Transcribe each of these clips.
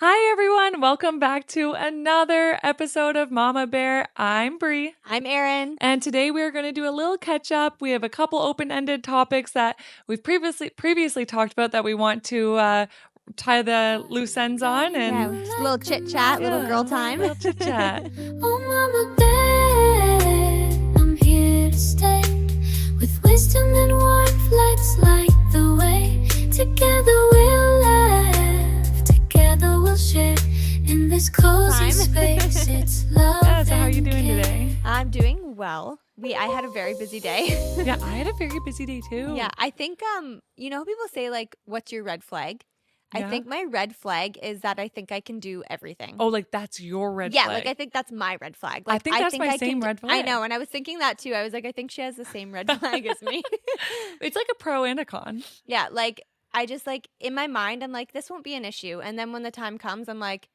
Hi, everyone. Welcome back to another episode of Mama Bear. I'm Bree. I'm Erryn. And today we're going to do a little catch up. We have a couple open-ended topics that we've previously talked about that we want to tie the loose ends on. And just a little chit-chat, little girl time. Little chit-chat. Oh, Mama Bear, I'm here to stay. With wisdom and warmth, let's light the way. Together we'll laugh, together we'll share. In this cozy space, it's love. Yeah, so how are you doing today? I'm doing well. I had a very busy day. Yeah, I had a very busy day too. Yeah, I think, people say like, what's your red flag? I think my red flag is that I think I can do everything. Oh, like that's your red flag. Yeah, like I think that's my red flag. Like, I think that's my same red flag. I know, and I was thinking that too. I was like, I think she has the same red flag as me. It's like a pro and a con. Yeah, like I just like in my mind, I'm like, this won't be an issue. And then when the time comes, I'm like,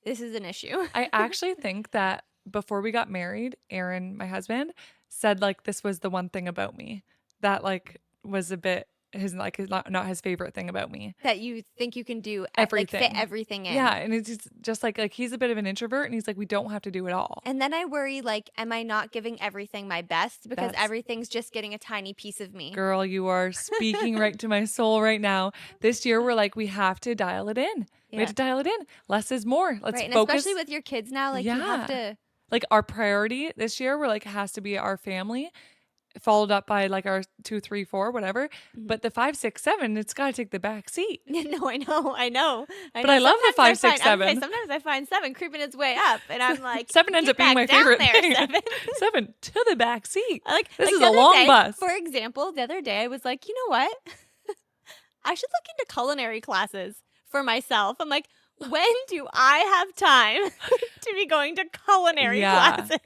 this is an issue. I actually think that before we got married, Erryn, my husband, said like this was the one thing about me that like was a bit not his favorite thing about me. That you think you can do everything, like, fit everything in. Yeah, and it's just like he's a bit of an introvert, and he's like, we don't have to do it all. And then I worry, like, am I not giving everything my best because everything's just getting a tiny piece of me? Girl, you are speaking right to my soul right now. This year, we're like, we have to dial it in. We have to dial it in. Less is more. Let's and focus. especially with your kids now, like you have to. Like our priority this year, we're like has to be our family. Followed up by like our 2, 3, 4, whatever. Mm-hmm. But the 5, 6, 7, it's got to take the back seat. No, I know. But I love the 5, 6, 7. Sometimes I find 7 creeping its way up, and I'm like, 7 ends up being my favorite thing. 7 to the back seat. This is a long bus. For example, the other day I was like, you know what? I should look into culinary classes for myself. I'm like, when do I have time to be going to culinary classes?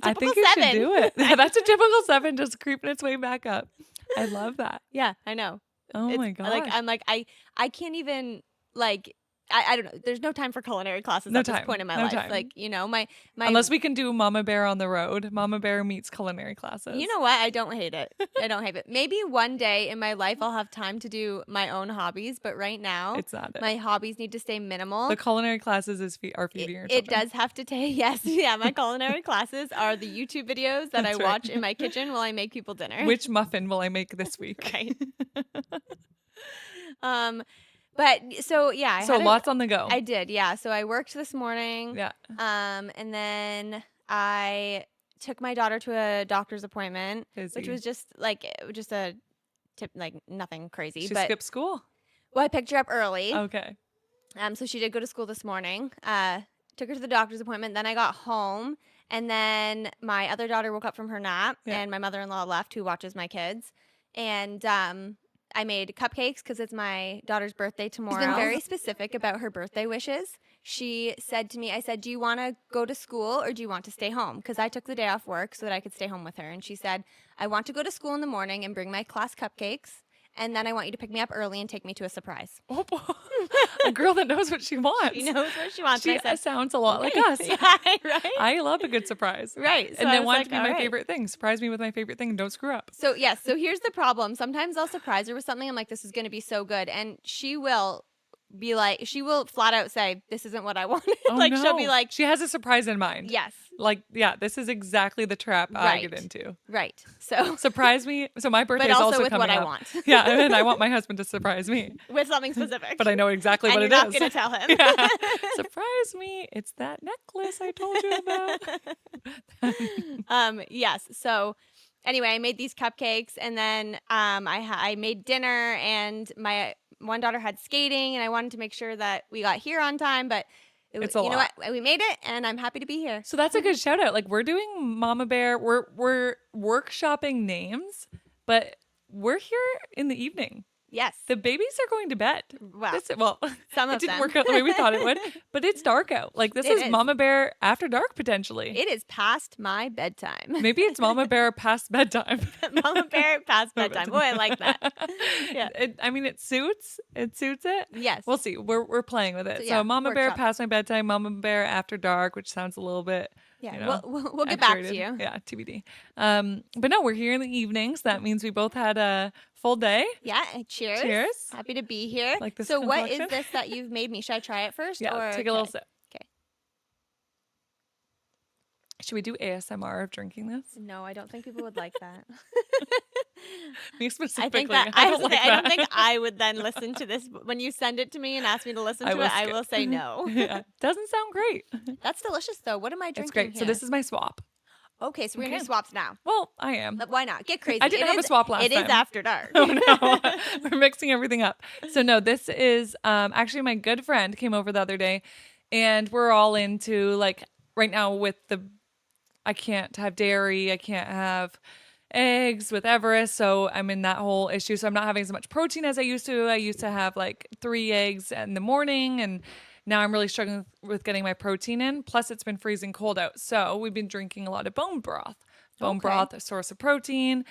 I think you should do it. Yeah, that's a typical 7 just creeping its way back up. I love that. Yeah, I know. Oh my God. I can't even like I don't know. There's no time for culinary classes at this point in my life. Time. Like, my unless we can do Mama Bear on the road. Mama Bear meets culinary classes. You know what? I don't hate it. Maybe one day in my life I'll have time to do my own hobbies, but right now it's not it. My hobbies need to stay minimal. The culinary classes are feeding your children. It does have to take my culinary classes are the YouTube videos that I watch in my kitchen while I make people dinner. Which muffin will I make this week? Right. But so lots on the go. I did, yeah. So I worked this morning. Yeah. And then I took my daughter to a doctor's appointment, which was just a tip, like nothing crazy. She skipped school. Well, I picked her up early. Okay. So she did go to school this morning. Took her to the doctor's appointment. Then I got home, and then my other daughter woke up from her nap, and my mother-in-law left, who watches my kids, and I made cupcakes because it's my daughter's birthday tomorrow. She's been very specific about her birthday wishes. She said to me, I said, do you want to go to school or do you want to stay home? Because I took the day off work so that I could stay home with her. And she said, I want to go to school in the morning and bring my class cupcakes. And then I want you to pick me up early and take me to a surprise. Oh, a girl that knows what she wants. She knows what she wants. She sounds a lot like us. Yeah, right? I love a good surprise. Right. So and then want it to be my favorite thing. Surprise me with my favorite thing and don't screw up. So, yes. So here's the problem. Sometimes I'll surprise her with something. I'm like, this is going to be so good. And she will be like, she will flat out say, this isn't what I wanted. Oh, no. She'll be like, she has a surprise in mind. Yes. Like, yeah, this is exactly the trap I get into. Right. So surprise me. So my birthday is also with coming what up. I want. Yeah, and then I want my husband to surprise me with something specific. But I know exactly what it is. You're not going to tell him. Yeah. Surprise me! It's that necklace I told you about. Yes. So anyway, I made these cupcakes, and then I made dinner, and my one daughter had skating, and I wanted to make sure that we got here on time, but. It's a lot. You know what? We made it, and I'm happy to be here. So that's a good shout out. Like we're doing Mama Bear. We're workshopping names, but we're here in the evening. Yes. The babies are going to bed. Wow. Some of it didn't work out the way we thought it would, but it's dark out. Like this is Mama Bear After Dark potentially. It is past my bedtime. Maybe it's Mama Bear past bedtime. Mama Bear past bedtime. Boy, I like that. Yeah. It suits. It suits it. Yes. We'll see. We're playing with it. So Mama Bear past my bedtime, Mama Bear After Dark, which sounds a little bit. Yeah, you know, we'll get back to you. Yeah, TBD. But no, we're here in the evenings. That means we both had a full day. Yeah. Cheers. Cheers. Happy to be here. Like this So what is concoction? this that you've made me? Should I try it first? Yeah, or take a little sip. Okay. Should we do ASMR of drinking this? No, I don't think people would like that. Me I specifically. think that I don't like I don't that. think I would then listen to this when you send it to me and ask me to listen to will it. I skip. will say no. Yeah, doesn't sound great. That's delicious though. What am I drinking? It's great. Here? So this is my swap. Okay, so we're gonna Okay. do swaps now. Well, I am. But why not? Get crazy. I didn't have a swap last It time. is after dark. Oh no, we're mixing everything up. So no, this is actually my good friend came over the other day, and we're all into like right now with I can't have dairy, I can't have eggs with Everest, so I'm in that whole issue. So I'm not having as much protein as I used to. I used to have like 3 eggs in the morning, and now I'm really struggling with getting my protein in. Plus, it's been freezing cold out, so we've been drinking a lot of bone broth. Bone broth, a source of protein.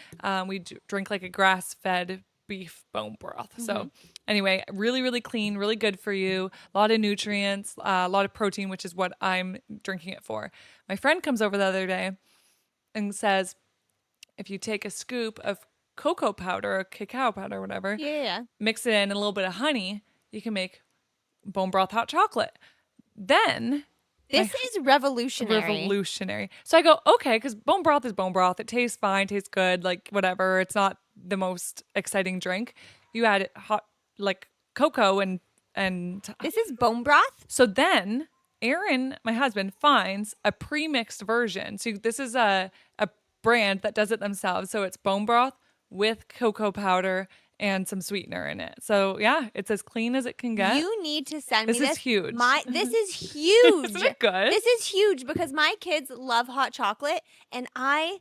We drink like a grass-fed beef bone broth. So anyway, really, really clean, really good for you. A lot of nutrients, a lot of protein, which is what I'm drinking it for. My friend comes over the other day and says, if you take a scoop of cocoa powder or cacao powder, whatever, Yeah. mix it in a little bit of honey, you can make bone broth hot chocolate. Then This is revolutionary. revolutionary. So I go, okay, because bone broth is bone broth. It tastes fine, tastes good, like whatever. It's not the most exciting drink. You add hot like cocoa and This is bone broth? so then Erryn, my husband, finds a pre-mixed version. So this is a brand that does it themselves. So it's bone broth with cocoa powder and some sweetener in it. So yeah, it's as clean as it can get. You need to send me This this. is huge. This is huge. Isn't it good? This is huge because my kids love hot chocolate and I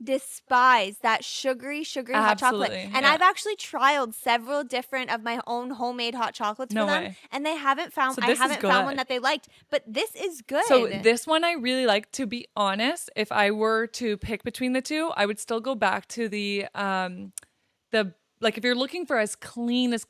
despise that sugary hot chocolate. Absolutely, And yeah. I've actually trialed several different of my own homemade hot chocolates No for them way. and they haven't found So I this is haven't found one good. that they liked. But this is good. So this one I really like. To be honest, if I were to pick between the two, I would still go back to the like if you're looking for as clean as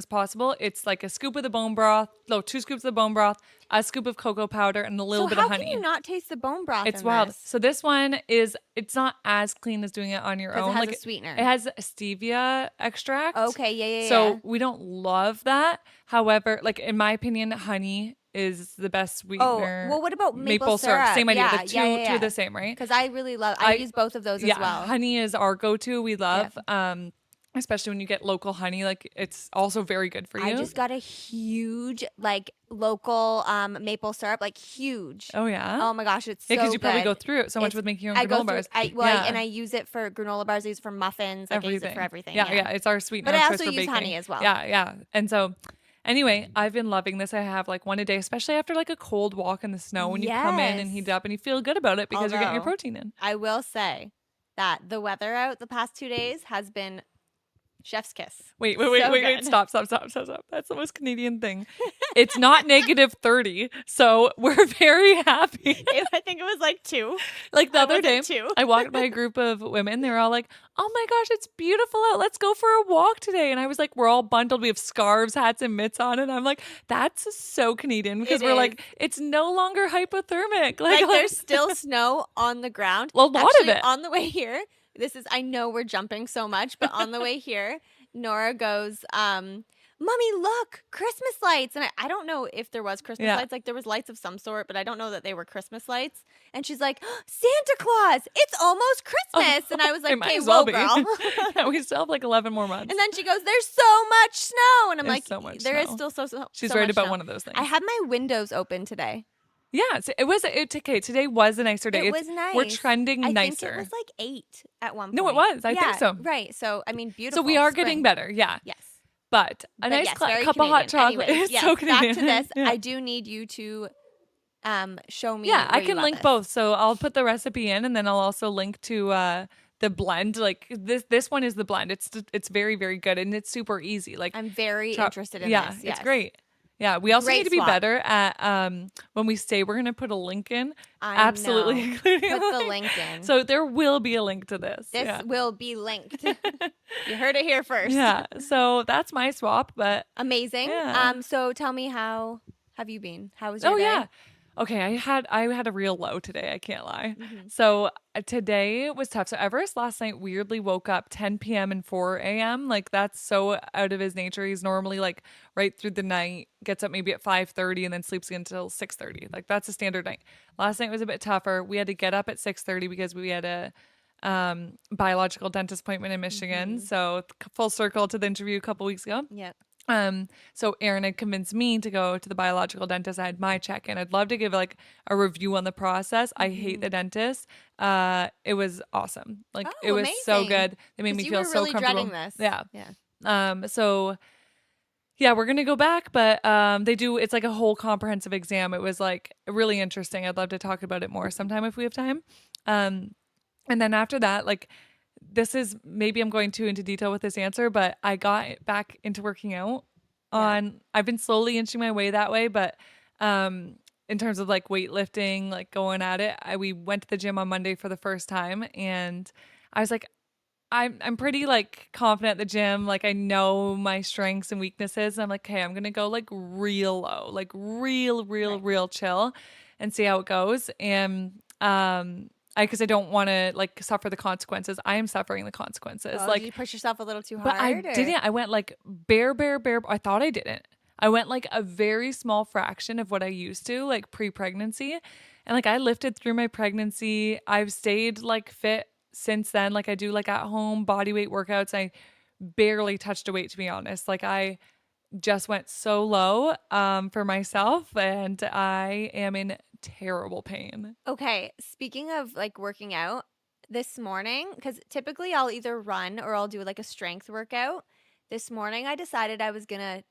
possible, it's like a scoop of the bone broth, 2 scoops of the bone broth, a scoop of cocoa powder, and a little bit how of honey. can you not taste the bone broth? It's in wild. this? So this one it's not as clean as doing it on your 'Cause it own. has like a sweetener. It has a stevia extract. Okay, yeah. So we don't love that. However, like in my opinion, honey is the best sweetener. well, what about maple syrup? Same idea. Yeah, The two yeah. are the same, right? Because I really love. I use both of those as well. Honey is our go-to. We love, especially when you get local honey. Like it's also very good for you. I just got a huge local maple syrup, huge. Oh yeah. Oh my gosh, it's so because you probably go good. through it so much It's- with making your I own go granola through. bars. I use it for granola bars. I use it for muffins. I use it for everything. Yeah. It's our sweetener. But I of choice also for use baking. honey as well. Yeah. And so, anyway, I've been loving this. I have one a day, especially after a cold walk in the snow when you come in and Yes. heat up and you feel good about it because you're getting your Although- protein in. I will say that the weather out the past 2 days has been chef's kiss. Wait, So good. stop. That's the most Canadian thing. It's not negative 30, so we're very happy. I think it was 2. Like the I other was day, at 2. I walked by a group of women. They were all like, oh my gosh, it's beautiful out. Let's go for a walk today. And I was like, we're all bundled. We have scarves, hats, and mitts on. And I'm like, that's so Canadian because It we're is. like, it's no longer hypothermic. There's still snow on the ground. A lot of Actually, it. on the way here. I know we're jumping so much, but on the way here, Nora goes, Mommy, look, Christmas lights. And I don't know if there was Christmas Yeah. lights. There was lights of some sort, but I don't know that they were Christmas lights. And she's like, Santa Claus, it's almost Christmas. And I was like, It might okay, as well whoa, be. girl. Yeah, we still have 11 more months. And then she goes, there's so much snow. And I'm There's like, so much there is snow. still so She's so right much about snow. one of those things. I had my windows open today. Yeah, so okay. Today was a nicer day. It was nice. We're trending I nicer. think it was 8 at one point. No, it was. I think Yeah, so. Right. So, I mean, beautiful. So we are spring. getting better. Yeah. Yes. But a But nice yes, very cup of hot Canadian. chocolate Anyways, is yes, so Canadian. back to this. Yeah. I do need you to show me. Yeah, I where you can love link this. both. So I'll put the recipe in, and then I'll also link to the blend. Like this one is the blend. It's very, very good, and it's super easy. Like I'm very chop- interested in yeah, this. it's Yes. great. Yeah, we also Great need to be swap. better at when we say we're gonna put a link in. I Absolutely know. including Put a the link in. So there will be a link to this. This yeah. will be linked. You heard it here first. Yeah. So that's my swap, but Amazing. Yeah. So tell me, how have you been? How was your day? yeah. Okay, I had a real low today. I can't lie. Mm-hmm. So today was tough. So Everest last night weirdly woke up 10 p.m. and 4 a.m. Like that's so out of his nature. He's normally like right through the night, gets up maybe at 5:30 and then sleeps until 6:30. Like that's a standard night. Last night was a bit tougher. We had to get up at 6:30 because we had a biological dentist appointment in Michigan. Mm-hmm. So full circle to the interview a couple weeks ago. Yep. So Erryn had convinced me to go to the biological dentist. I had my check-in. I'd love to give like a review on the process. I hate the dentist. It was awesome. Like it was so amazing. good. They made me feel so really comfortable. dreading this. Yeah. So yeah, we're gonna go back, but they do. It's like a whole comprehensive exam. It was like really interesting. I'd love to talk about it more sometime if we have time. And then after that, like. This is maybe I'm going too into detail with this answer, but I got back into working out I've been slowly inching my way that way, but in terms of like weightlifting, like going at it, we went to the gym on Monday for the first time and I was like, I'm pretty like confident at the gym. Like I know my strengths and weaknesses. And I'm like, okay, I'm going to go like real low, like real chill and see how it goes. And, because I don't want to like suffer the consequences. I am suffering the consequences. Oh, like did you push yourself a little too hard? But I didn't. I went like bare. I thought I didn't. I went like a very small fraction of what I used to, like pre-pregnancy. And like I lifted through my pregnancy. I've stayed like fit since then. Like I do like at home body weight workouts. I barely touched a weight, to be honest. Like I just went so low for myself and I am in terrible pain. Okay, speaking of like working out, this morning, because typically I'll either run or I'll do like a strength workout. This morning I decided I was gonna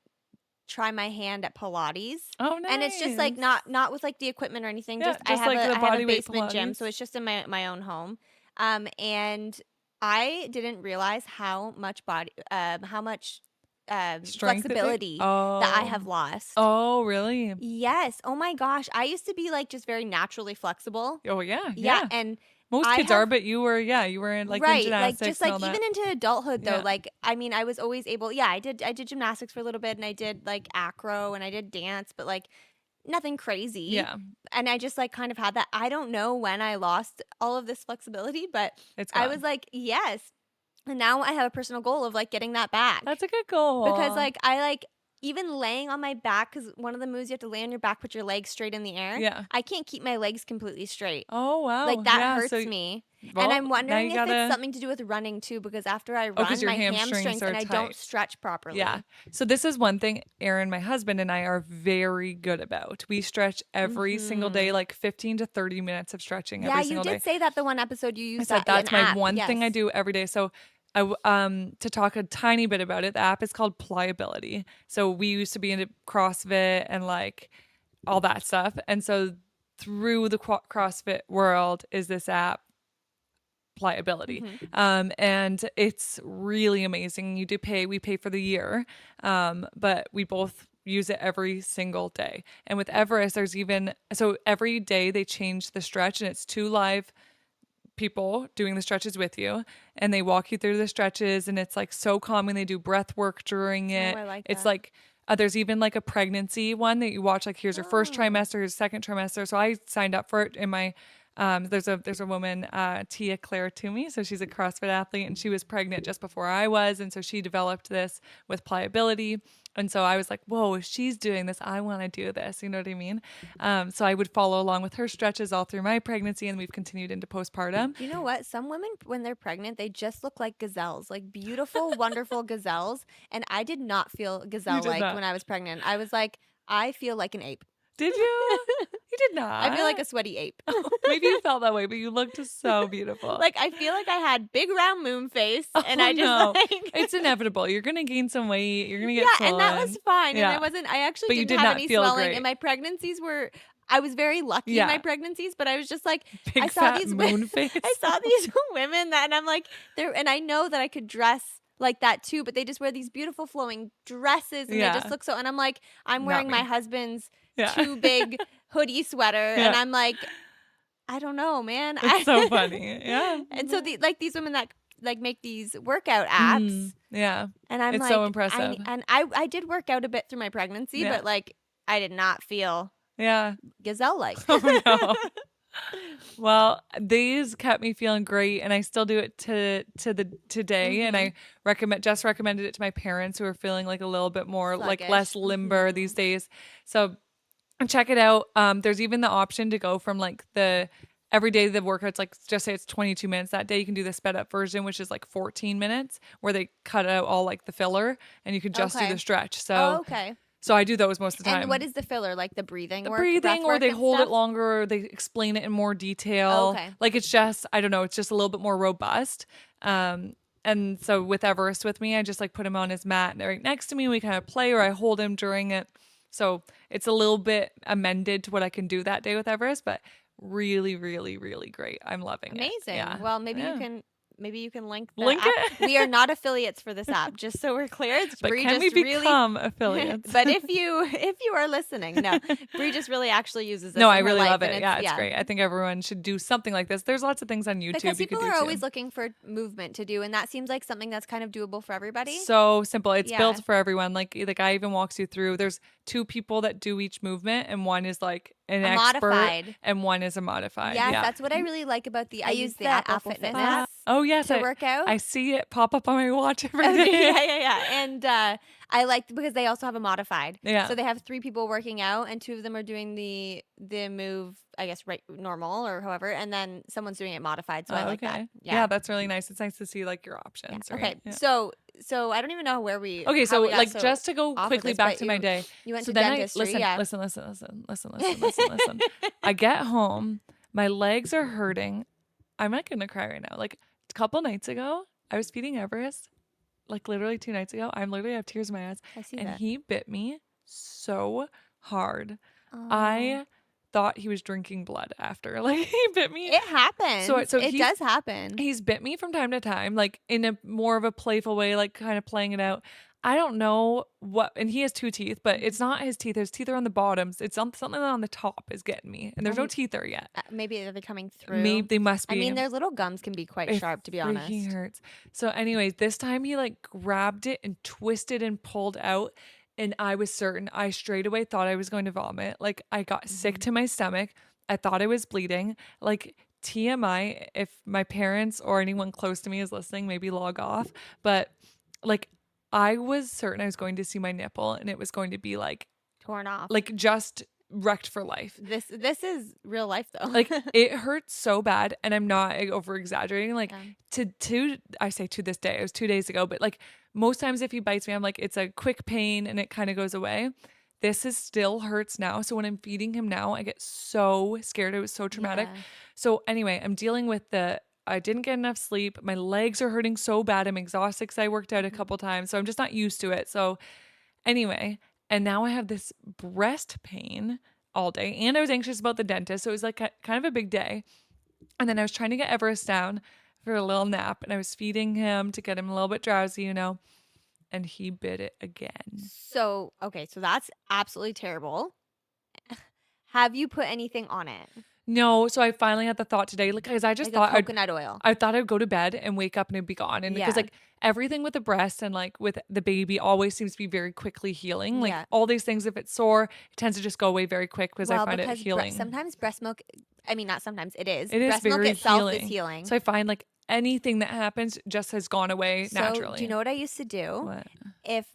try my hand at Pilates. Oh, nice. And it's just like not with like the equipment or anything. Yeah, Just I have like a, the I have a body weight basement gym, Pilates. so it's just in my own home. And I didn't realize how much Strength flexibility that I have lost. Oh, really? Yes. Oh my gosh. I used to be like just very naturally flexible. Oh, yeah. Yeah. And most kids are, but you were in like in gymnastics like just like and all even that. into adulthood though. Yeah. Like I mean, I was always able. Yeah, I did gymnastics for a little bit, and I did like acro, and I did dance, but like nothing crazy. Yeah. And I just like kind of had that. I don't know when I lost all of this flexibility, but I was like, yes. And now I have a personal goal of like getting that back. That's a good goal. Because like I like even laying on my back, because one of the moves you have to lay on your back, put your legs straight in the air. Yeah. I can't keep my legs completely straight. Oh, wow. Like that Yeah, hurts me. And I'm wondering if it's something to do with running too, because after I run, my hamstrings and I don't stretch properly. Yeah. So this is one thing Erryn, my husband, and I are very good about. We stretch every single day, like 15 to 30 minutes of stretching every single day. Yeah, you did say that the one episode you used. I said that's my app. one thing I do every day. So to talk a tiny bit about it, the app is called Pliability. So we used to be into CrossFit and like all that stuff. And so through the CrossFit world is this app, Pliability. And it's really amazing. We pay for the year. But we both use it every single day. And with Everest, so every day they change the stretch and it's 2 live people doing the stretches with you and they walk you through the stretches and it's like so calming. They do breath work during it. I like it's that. like there's even like a pregnancy one that you watch, like here's your first trimester, here's second trimester. So I signed up for it in my there's a woman, Tia Claire Toomey. So she's a CrossFit athlete and she was pregnant just before I was. And so she developed this with Pliability. And so I was like, whoa, if she's doing this, I want to do this. You know what I mean? So I would follow along with her stretches all through my pregnancy and we've continued into postpartum. You know what? Some women, when they're pregnant, they just look like gazelles, like beautiful, wonderful gazelles. And I did not feel gazelle-like when I was pregnant. I was like, I feel like an ape. Did you? You did not. I feel like a sweaty ape. Maybe you felt that way, but you looked so beautiful. Like I feel like I had big round moon face, and I just like it's inevitable. You're gonna gain some weight. You're gonna get swollen. and that was fine. Yeah. And I actually But you didn't did have not any feel swelling. great. And my pregnancies were. I was very lucky in my pregnancies, but I was just like, big I saw fat these moon face. I saw these women and I'm like, and I know that I could dress like that too, but they just wear these beautiful flowing dresses and they just look so. And I'm like, I'm wearing my husband's too big hoodie sweater, and I'm like, I don't know, man. It's so funny, yeah. And so these women that like make these workout apps, and I'm it's like, so impressive. I did work out a bit through my pregnancy, but like I did not feel Yeah. Gazelle-like. Oh no. Well, these kept me feeling great, and I still do it today. And I recommended it to my parents who are feeling like a little bit more like less Sluggish. limber these days. So check it out. There's even the option to go from like the every day the workout's like just say it's 22 minutes that day. You can do the sped up version, which is like 14 minutes, where they cut out all like the filler, and you can just do Okay. the stretch. So Oh, okay. so I do those most of the time. And what is the filler? Like the breathing The work? breathing, breath or work they and hold stuff? it longer, or they explain it in more detail. Okay. Like it's just, I don't know, it's just a little bit more robust. And so with Everest with me, I just like put him on his mat right next to me. We kind of play, or I hold him during it. So it's a little bit amended to what I can do that day with Everest, but really, really, really great. I'm loving it. Amazing. Yeah. Well, maybe Yeah. you can link the Link app. it? We are not affiliates for this app, just so we're clear. It's But Bree can we just really become affiliates? But if you are listening, no. Bree just really actually uses this. No, in I her really life, love and it. Yeah, it's great. I think everyone should do something like this. There's lots of things on YouTube Because you could people do are too. always looking for movement to do, and that seems like something that's kind of doable for everybody. So simple. It's Yeah. built for everyone. Like the guy even walks you through. There's 2 people that do each movement, and one is like an A expert, modified. and one is a modified. Yes, yeah. that's what I really like about I use the Apple Apple Fitness. Fitness Oh yes, to I work out. I see it pop up on my watch every Okay, day. yeah. And I like because they also have a modified. Yeah. So they have 3 people working out, and 2 of them are doing the move, I guess, right normal or however, and then someone's doing it modified. So I like that. Yeah, that's really nice. It's nice to see like your options. Yeah. Right? Okay. Yeah. So I don't even know where we. Okay, how so we got like so just to go off of quickly this, back but to my day. You went So to then dentistry. listen. Listen. I get home, my legs are hurting. I'm not gonna cry right now. Like a couple nights ago, I was feeding Everest. Like literally 2 nights ago, I literally have tears in my eyes, I see and that. he bit me so hard. Oh. I thought he was drinking blood after. Like he bit me. It happens. So it does happen. He's bit me from time to time, like in a more of a playful way, like kind of playing it out. I don't know what, and he has 2 teeth, but it's not his teeth. His teeth are on the bottoms. It's something on the top is getting me, and there's no teeth there yet. Maybe they're coming through. Maybe they must be. I mean, their little gums can be quite sharp, to be honest. Freaking hurts. So, anyways, this time he like grabbed it and twisted and pulled out, and I was certain. I straight away thought I was going to vomit. Like I got sick to my stomach. I thought I was bleeding. Like TMI, if my parents or anyone close to me is listening, maybe log off. But like I was certain I was going to see my nipple, and it was going to be like Torn off. like just wrecked for life. This is real life though. Like it hurts so bad, and I'm not over exaggerating. Like Yeah. to I say to this day, it was 2 days ago, but like most times if he bites me, I'm like it's a quick pain and it kind of goes away. This is still hurts now. So when I'm feeding him now, I get so scared. It was so traumatic. Yeah. So anyway, I'm dealing with I didn't get enough sleep. My legs are hurting so bad. I'm exhausted because I worked out a couple times. So I'm just not used to it. So anyway, and now I have this breast pain all day. And I was anxious about the dentist. So it was like kind of a big day. And then I was trying to get Everest down for a little nap. And I was feeding him to get him a little bit drowsy, and he bit it again. So, okay, so that's absolutely terrible. Have you put anything on it? No, so I finally had the thought today, like, because I just Like thought coconut oil. I thought I'd go to bed and wake up and it'd be gone. And because Yeah. like everything with the breast and like with the baby always seems to be very quickly healing. Like Yeah. all these things, if it's sore, it tends to just go away very quick because I find it healing. Sometimes breast milk, I mean, not sometimes, it is. It is breast milk very itself healing. is healing. So I find like anything that happens just has gone away naturally. Do you know what I used to do? What? If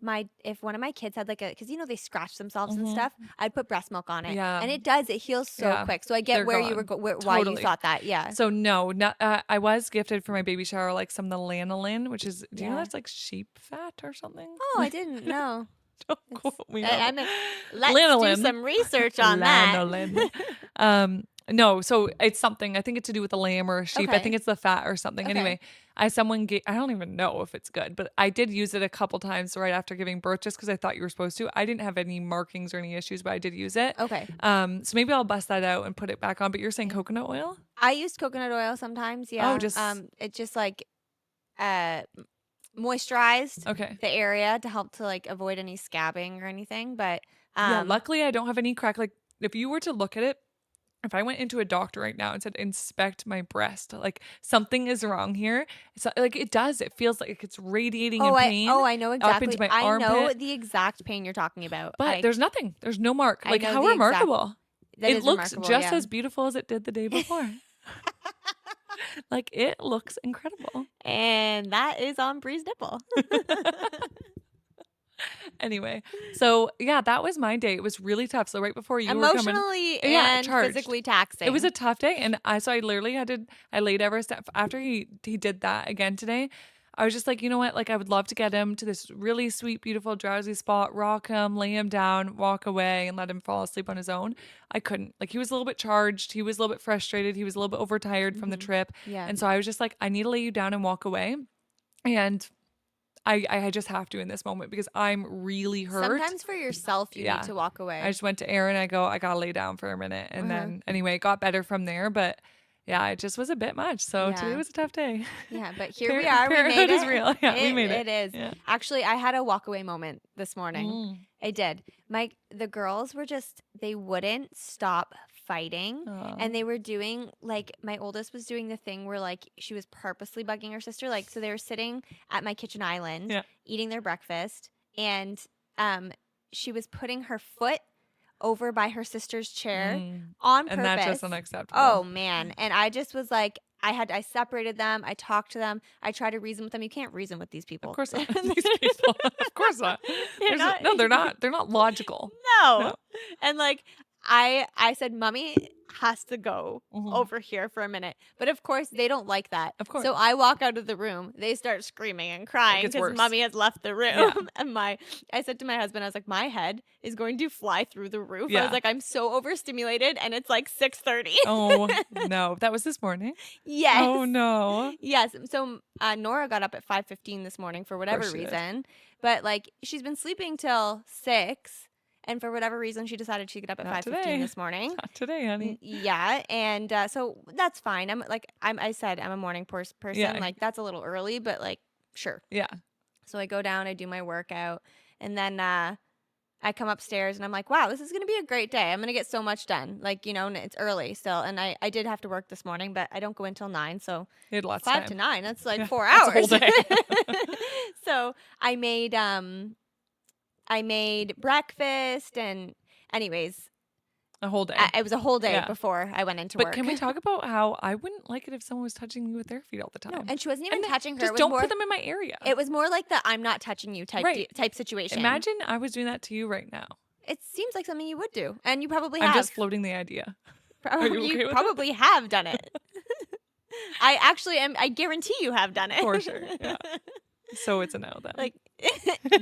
one of my kids had because they scratch themselves and stuff, I'd put breast milk on it. Mm-hmm. Yeah. And it heals so Yeah. quick. So I get They're where you were gone. why you Totally. thought that. Yeah. So no, not, I was gifted for my baby shower like some of the lanolin, which is, do you know Yeah. that's like sheep fat or something? Oh, I didn't know. Don't quote me. I'm on let's Lanolin. do some research on that. Lanolin. No, so it's something. I think it's to do with a lamb or a sheep. I Okay. think it's the fat or something. Okay. Anyway, I don't even know if it's good, but I did use it a couple times right after giving birth just because I thought you were supposed to. I didn't have any markings or any issues, but I did use it. Okay. So maybe I'll bust that out and put it back on. But you're saying coconut oil? I used coconut oil sometimes. Yeah. Oh, just it just like moisturized okay. the area to help to like avoid any scabbing or anything. But Yeah, luckily I don't have any crack. Like if you were to look at it, if I went into a doctor right now and said, inspect my breast, like something is wrong here. It's like it does. It feels like it's radiating in pain. I know exactly. Up into my I know armpit. the exact pain you're talking about. But there's nothing. There's no mark. I Like know how the exact- remarkable. That it is looks remarkable, just yeah. as beautiful as it did the day before. Like, it looks incredible. And that is on Bree's nipple. Anyway, so yeah, that was my day. It was really tough. So right before you were coming, Emotionally yeah, and charged. physically taxing. It was a tough day, and I literally I laid Everest after he did that again today. I was just like, you know what? Like, I would love to get him to this really sweet, beautiful, drowsy spot, rock him, lay him down, walk away, and let him fall asleep on his own. I couldn't. Like, he was a little bit charged. He was a little bit frustrated. He was a little bit overtired from the trip. Yeah. And so I was just like, I need to lay you down and walk away. And I just have to in this moment because I'm really hurt. Sometimes for yourself, you need to walk away. I just went to Erryn. I gotta lay down for a minute. And then, anyway, it got better from there. But yeah, it just was a bit much. So today was a tough day. Yeah, but here we are. We made it. Is real. Yeah, we made it. It is. Yeah. Actually, I had a walk away moment this morning. I did. The girls were they wouldn't stop fighting. And they were doing, like, my oldest was doing the thing where, like, she was purposely bugging her sister. Like, so they were sitting at my kitchen island eating their breakfast. And she was putting her foot over by her sister's chair on purpose. And that's just unacceptable. Oh, man. And I just was like, I separated them. I talked to them. I tried to reason with them. You can't reason with these people. Of course not. These people. Of course not. They're not. They're not logical. No. And like, I said, Mommy has to go over here for a minute. But of course, they don't like that. Of course. So I walk out of the room. They start screaming and crying because Mommy has left the room. Yeah. And I said to my husband, I was like, my head is going to fly through the roof. Yeah. I was like, I'm so overstimulated, and it's like 6:30. Oh, no. That was this morning? Yes. Oh, no. Yes. So Nora got up at 5:15 this morning for whatever reason. But like, she's been sleeping till 6. And for whatever reason, she decided she'd get up at 5:15 this morning. Not today, honey. Yeah, and so that's fine. I said I'm a morning person. Yeah. Like, that's a little early, but like, sure. Yeah. So I go down, I do my workout, and then I come upstairs, and I'm like, wow, this is gonna be a great day. I'm gonna get so much done. Like, and it's early still, and I did have to work this morning, but I don't go until 9. So you had lots 5 of time. to 9. That's like 4 hours. That's a whole day. So I made breakfast, and anyways, a whole day. It was a whole day before I went into work. But can we talk about how I wouldn't like it if someone was touching me with their feet all the time? No, and she wasn't even touching her. Just don't put them in my area. It was more like the I'm not touching you type situation. Imagine I was doing that to you right now. It seems like something you would do, and you probably I'm have. just floating the idea. Are you okay with probably have done it. I actually am. I guarantee you have done it. For sure. Yeah. So it's a no then. Like,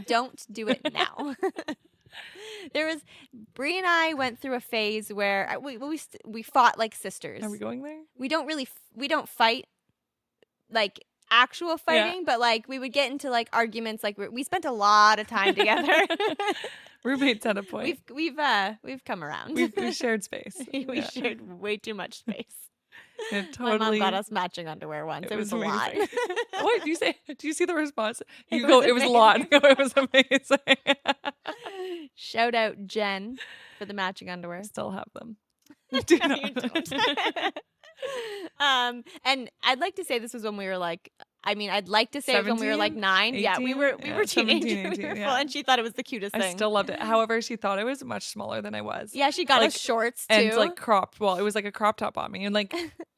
don't do it now. Bree and I went through a phase where we fought like sisters. Are we going there? We don't fight like actual fighting, but like we would get into like arguments. Like we spent a lot of time together. Roommates at a point. We've come around. We've shared space. We shared way too much space. It totally. My mom got us matching underwear once. It was a lot. What did you say? Do you see the response? You go, it was a lot. It was amazing. Shout out Jen for the matching underwear. I still have them. Do not. You don't. And I'd like to say this was when we were like, I'd like to say it was when we were like 9. 18? Yeah, we were teenagers. We were full, and she thought it was the cutest thing. I still loved it. However, she thought I was much smaller than I was. Yeah, she got us shorts too. And like cropped. Well, it was like a crop top on me. And like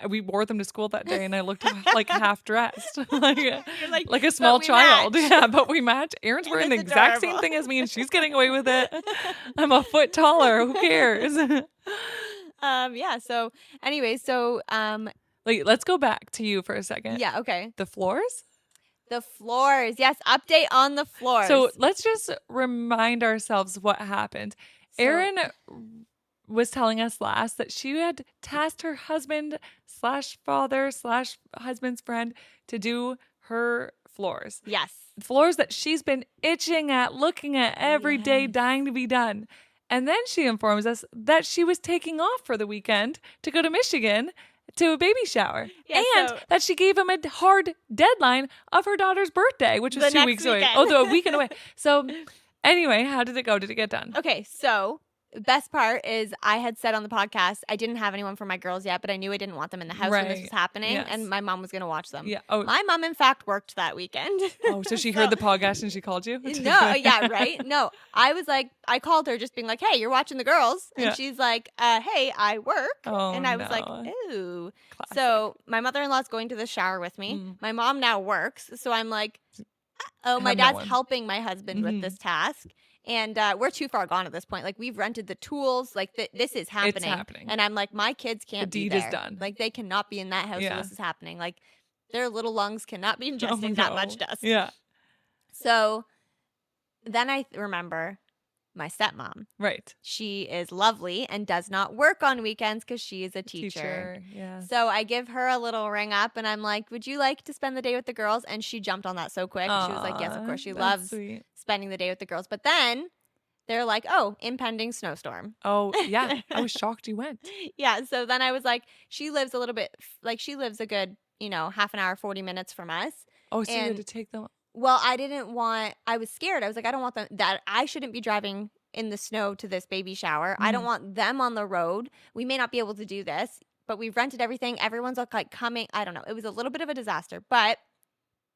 we wore them to school that day, and I looked like half dressed. like a small child. Match. Yeah, but we match. Erin's wearing the exact same thing as me, and she's getting away with it. I'm a foot taller. Who cares? Yeah, so anyway, let's go back to you for a second. Yeah, okay. The floors? The floors. Yes, update on the floors. So let's just remind ourselves what happened. Erryn was telling us last that she had tasked her husband / father / husband's friend to do her floors. Yes. Floors that she's been itching at, looking at every day, dying to be done. And then she informs us that she was taking off for the weekend to go to Michigan to a baby shower. Yeah, and that she gave him a hard deadline of her daughter's birthday, which was 2 weeks away. Oh, a weekend away. So anyway, how did it go? Did it get done? Okay, so best part is I had said on the podcast I didn't have anyone for my girls yet, but I knew I didn't want them in the house when this was happening, Yes. and my mom was going to watch them. Yeah. Oh. My mom, in fact, worked that weekend. Oh, so she heard the podcast and she called you? No, yeah, right? No, I was like, I called her just being like, hey, you're watching the girls. And Yeah. she's like, hey, I work. Oh, and I was like, no. ooh. Classic. So my mother-in-law's going to the shower with me. My mom now works. So I'm like, oh, my have no dad's one. helping my husband with this task. And we're too far gone at this point. Like, we've rented the tools. Like, this is happening. It's happening. And I'm like, my kids can't The be deed there. is done. Like, they cannot be in that house Yeah. while this is happening. Like, their little lungs cannot be ingesting that much dust. Yeah. So then I remember my stepmom. Right. She is lovely and does not work on weekends because she is a teacher. Yeah. So I give her a little ring up and I'm like, would you like to spend the day with the girls? And she jumped on that so quick. She was like, yes, of course. She loves spending the day with the girls. But then they're like, oh, impending snowstorm. Oh, yeah. I was shocked you went. Yeah. So then I was like, she lives a little bit, like she lives a good, half an hour, 40 minutes from us. Oh, so you had And- to take them. Well, I was scared. I was like, I don't want them, that I shouldn't be driving in the snow to this baby shower. I don't want them on the road. We may not be able to do this, but we've rented everything. Everyone's like coming. I don't know. It was a little bit of a disaster, but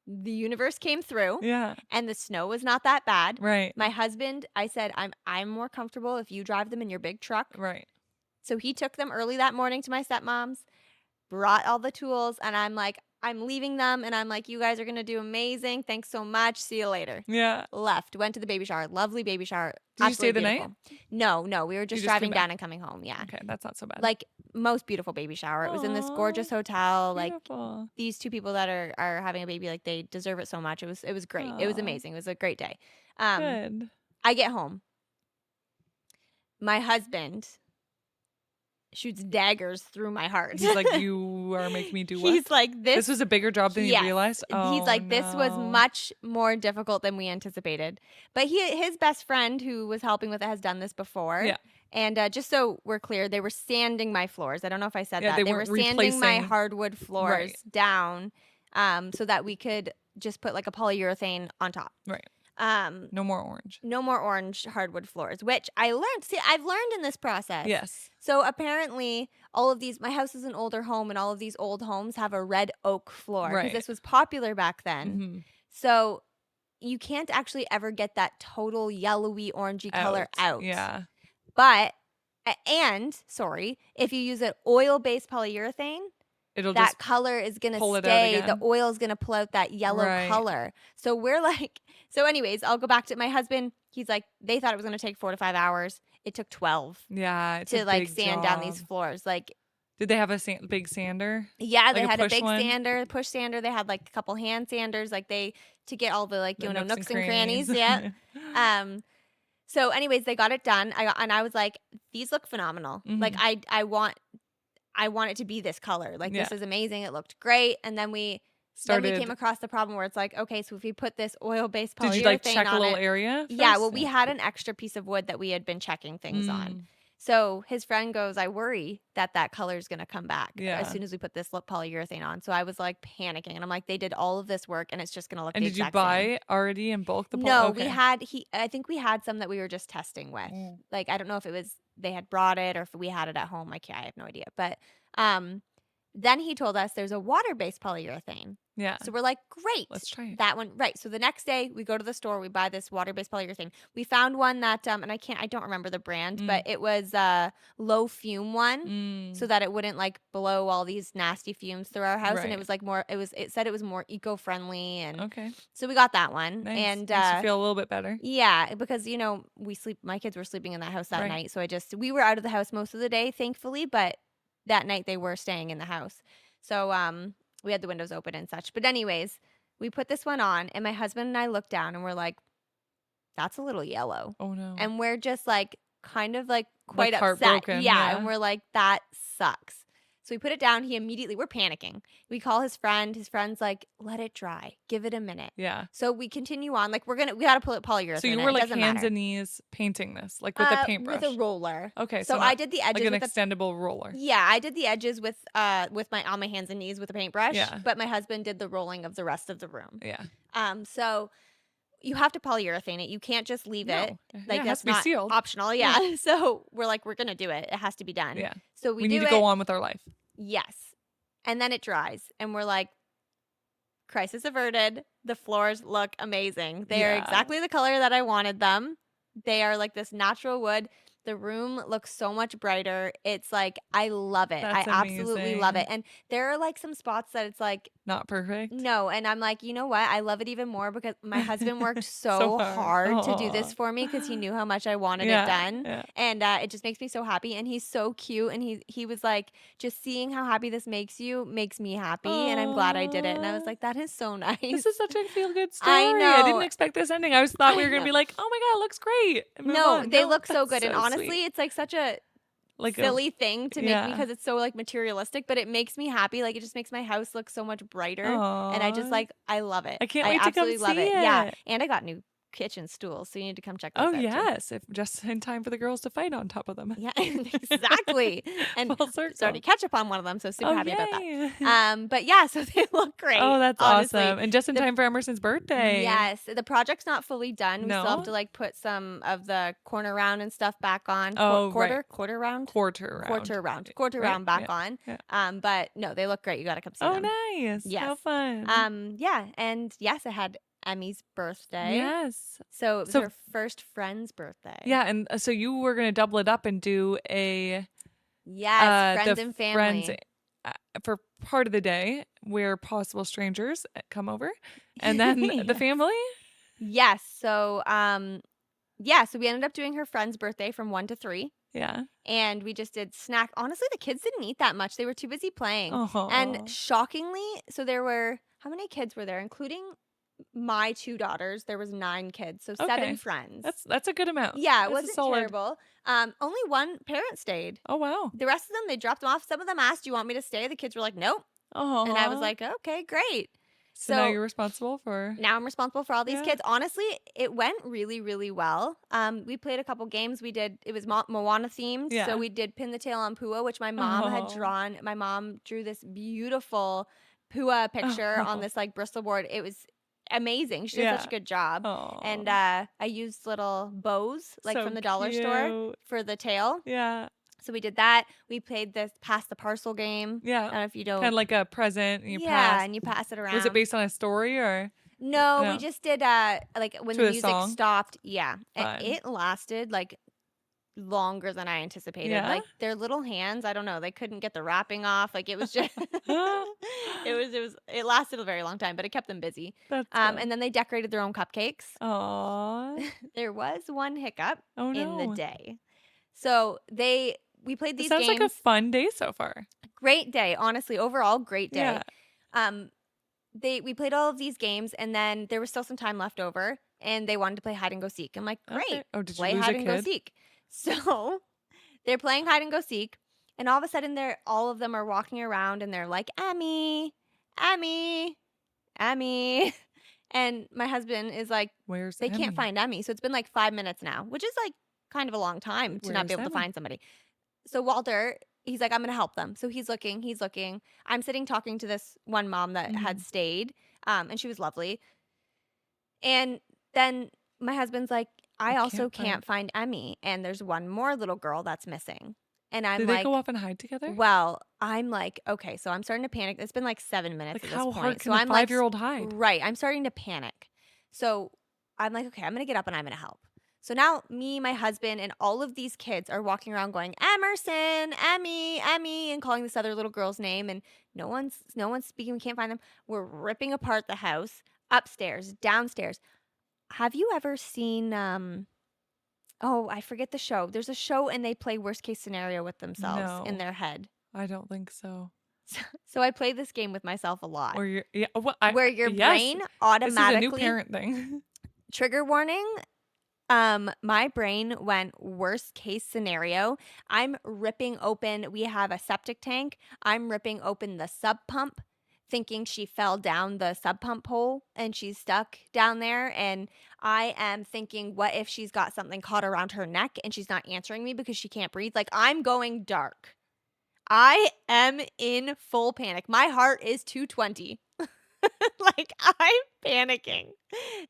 the universe came through Yeah. and the snow was not that bad. Right. My husband, I said, I'm more comfortable if you drive them in your big truck. Right. So he took them early that morning to my stepmom's, brought all the tools, and I'm like, I'm leaving them, and I'm like, you guys are going to do amazing. Thanks so much. See you later. Yeah. Left, went to the baby shower. Lovely baby shower. Did you stay Absolutely the night? beautiful. No. We were just just driving came back? down and coming home. Yeah. Okay. That's not so bad. Like, most beautiful baby shower. It was in this Aw, gorgeous hotel. Like, beautiful. these two people that are having a baby, like, they deserve it so much. It was great. It was Aw. amazing. It was a great day. Good. I get home. My husband shoots daggers through my heart. He's like, you are making me do what? He's like, This was a bigger job than Yes. you realized? Oh, He's like, this was no. much more difficult than we anticipated. But his best friend who was helping with it has done this before. Yeah. And just so we're clear, they were sanding my floors. I don't know if I said Yeah, that. they Were weren't sanding my replacing- hardwood floors Right. down so that we could just put like a polyurethane on top. Right. No more orange. more orange hardwood floors, which I learned. See, I've learned in this process. Yes. So apparently, all of these, my house is an older home, and all of these old homes have a red oak floor because Right. this was popular back then. Mhm. So you can't actually ever get that total yellowy, orangey color out. Yeah. But, if you use an oil-based polyurethane, It'll that just color is going pull to it out stay. The again. oil is going to pull out that yellow Right. color. So we're like, anyways, I'll go back to my husband. He's like, they thought it was going to take 4 to 5 hours. It took 12 yeah. It's to a like big sand down these job. floors. Like, Did they have a big sander? yeah, they Like a had a push big one? sander, push sander. They had like a couple hand sanders, like to get all the like The nooks and crannies. Yeah. So anyways, they got it done. I was like, these look phenomenal. Like I want it to be this color. Like this Yeah. is amazing. It looked great. And then we came across the problem where it's like, okay, so if we put this oil-based polyurethane Did you like check a on little it, area? yeah, first? well, we had an extra piece of wood that we had been checking things on. Mm. So his friend goes, I worry that color is going to come back Yeah. as soon as we put this polyurethane on. So I was like panicking, and I'm like, they did all of this work, and it's just going to look. And the did you exact buy same. it already in bulk? No, Okay. we had. I think we had some that we were just testing with. Mm. Like I don't know if it was they had brought it or if we had it at home. I have no idea. But then he told us there's a water-based polyurethane. Yeah. So we're like, great. Let's try it. That one, right. So the next day we go to the store, we buy this water-based polyurethane. We found one that, and I don't remember the brand, but it was a low fume one so that it wouldn't like blow all these nasty fumes through our house. And Right. it was like it said it was more eco-friendly. And Okay. so we got that one. Nice. And, Makes you feel a little bit better. yeah, because, my kids were sleeping in that house that Right. night. So we were out of the house most of the day, thankfully, but that night they were staying in the house. So, we had the windows open and such. But anyways, we put this one on and my husband and I looked down and we're like, that's a little yellow. Oh no. And we're just like, kind of like quite upset. heartbroken, Yeah. yeah. And we're like, that sucks. So we put it down. We're panicking. We call his friend. His friend's like, let it dry. Give it a minute. yeah. So we continue on. Like we got to pull it polyurethane. So you in. were It like doesn't hands matter. and knees painting this, like with a paintbrush. With a roller. Okay. So not I did the edges like an with a extendable roller. Yeah, I did the edges with on my hands and knees with a paintbrush. Yeah. But my husband did the rolling of the rest of the room. Yeah. So you have to polyurethane it. You can't just leave it. No. Like Yeah, it has that's to be not sealed. optional. Yeah. So we're like, we're gonna do it. It has to be done. Yeah. So We do need to it. go on with our life. Yes. And then it dries, and we're like, crisis averted. The floors look amazing. They are Yeah. exactly the color that I wanted them. They are like this natural wood. The room looks so much brighter. It's like, I love it. That's I absolutely love it. amazing. And there are like some spots that it's like, Not perfect. no. And I'm like, you know what? I love it even more because my husband worked so, So hard hard. to do Aw. this for me because he knew how much I wanted Yeah, it done. yeah. And it just makes me so happy. And he's so cute. And he was like, just seeing how happy this makes you makes me happy. And I'm glad I did it. And I was Aw. like, that is so nice. This is such a feel-good story. I I didn't know. expect this ending. I thought we I were going to know. be like, oh my God, it looks great. and move No, on. they No, look so that's good. And so honestly, sweet. it's like such a Like a- silly thing to make yeah. because it's so like materialistic, but it makes me happy. Like it just makes my house look so much brighter. And I just Aw. like, I love it. I can't wait to come absolutely love see it. Yeah. it. And I got new kitchen stools, so you need to come check those Oh, out too. yes. If just in time for the girls to fight on top of them. Yeah, exactly. And Full circle. started ketchup on one of them, so super Oh, happy about that. yay. But yeah, so they look great. Oh, that's honestly. awesome. And just in The- time for Emerson's birthday. Yes, the project's not fully done. We still have No? to like put some of the corner round and stuff back on. Oh, quarter right. quarter round. Quarter round. Quarter Right? round back Yeah, on. yeah. But no, they look great. You got to come see Oh, them. nice. How Yes. fun. Yeah, and yes, I had Emmy's birthday. Yes. So it was So- her first friend's birthday. Yeah. And so you were going to double it up and do a Yes, the friends and family. friends for part of the day where possible strangers come over. And then the Yes. family. Yes. So yeah, so we ended up doing her friend's birthday from 1 to 3. Yeah. And we just did snack. Honestly, the kids didn't eat that much. They were too busy playing. Oh. And shockingly, so there were how many kids were there, including my 2 daughters? There was 9 kids, so 7 Okay. friends. That's a good amount. yeah, it That's a wasn't solid- terrible. Only one parent stayed. Oh, wow. The rest of them, they dropped them off. Some of them asked, "Do you want me to stay?" The kids were like, "Nope." Oh. And I was like, "Okay, great." so now so- you're responsible for. Now I'm responsible for all these Yeah. kids. Honestly, it went really, really well. We played a couple games. It was Moana themed. Yeah. So we did Pin the Tail on Pua, which my mom had Oh. drawn. My mom drew this beautiful Pua picture on Oh. this like Bristol board. It was amazing. She did such Yeah. a good job. Oh. And I used little bows like So from the dollar store cute. for the tail. Yeah. So we did that. We played this pass the parcel game. I Yeah. don't know if you know. Kind of like a present. And you yeah, pass. and you pass it around. Was it based on a story or? No, No. we just did like when To the a music song? stopped. Yeah, Fun. it lasted like longer than I anticipated. Yeah? Like their little hands, I don't know, they couldn't get the wrapping off. Like it was just, it lasted a very long time, but it kept them busy. That's good. And then they decorated their own cupcakes. Aw. There was one hiccup Oh, no. in the day, so we played It these sounds games. like a fun day so far. Great day, honestly. Overall, great day. Yeah. We played all of these games, and then there was still some time left over, and they wanted to play hide and go seek. I'm like, great, Okay. Oh, did you play lose hide a and go kid? seek. So they're playing hide and go seek, and all of a sudden, all of them are walking around, and they're like, Emmy, Emmy, Emmy, and my husband is like, Where's they can't Emmy? find Emmy. So it's been like 5 minutes now, which is like kind of a long time to not be Where's able to Emmy? find somebody. So Walter, he's like, I'm going to help them. So he's looking. I'm sitting talking to this one mom that had stayed, and she was lovely. And then my husband's like, I also can't find Emmy. And there's one more little girl that's missing. And I'm Did like, they go off and hide together? well, I'm like, okay, so I'm starting to panic. It's been like 7 minutes Like at this how point. hard So can a I'm like, 5-year-old hide? right. I'm starting to panic. So I'm like, okay, I'm going to get up and I'm going to help. So now me, my husband, and all of these kids are walking around going, Emerson, Emmy, Emmy, and calling this other little girl's name. And no one's speaking. We can't find them. We're ripping apart the house, upstairs, downstairs. Have you ever seen, oh, I forget the show. There's a show and they play worst case scenario with themselves in No. their head. I don't think so. So I play this game with myself a lot. Or Where your yes, brain This is automatically a new parent thing. trigger warning. My brain went worst case scenario. I'm ripping open. We have a septic tank. I'm ripping open the sub pump, thinking she fell down the sub pump hole and she's stuck down there. And I am thinking, what if she's got something caught around her neck and she's not answering me because she can't breathe? Like I'm going dark. I am in full panic. My heart is 220. Like, I'm panicking.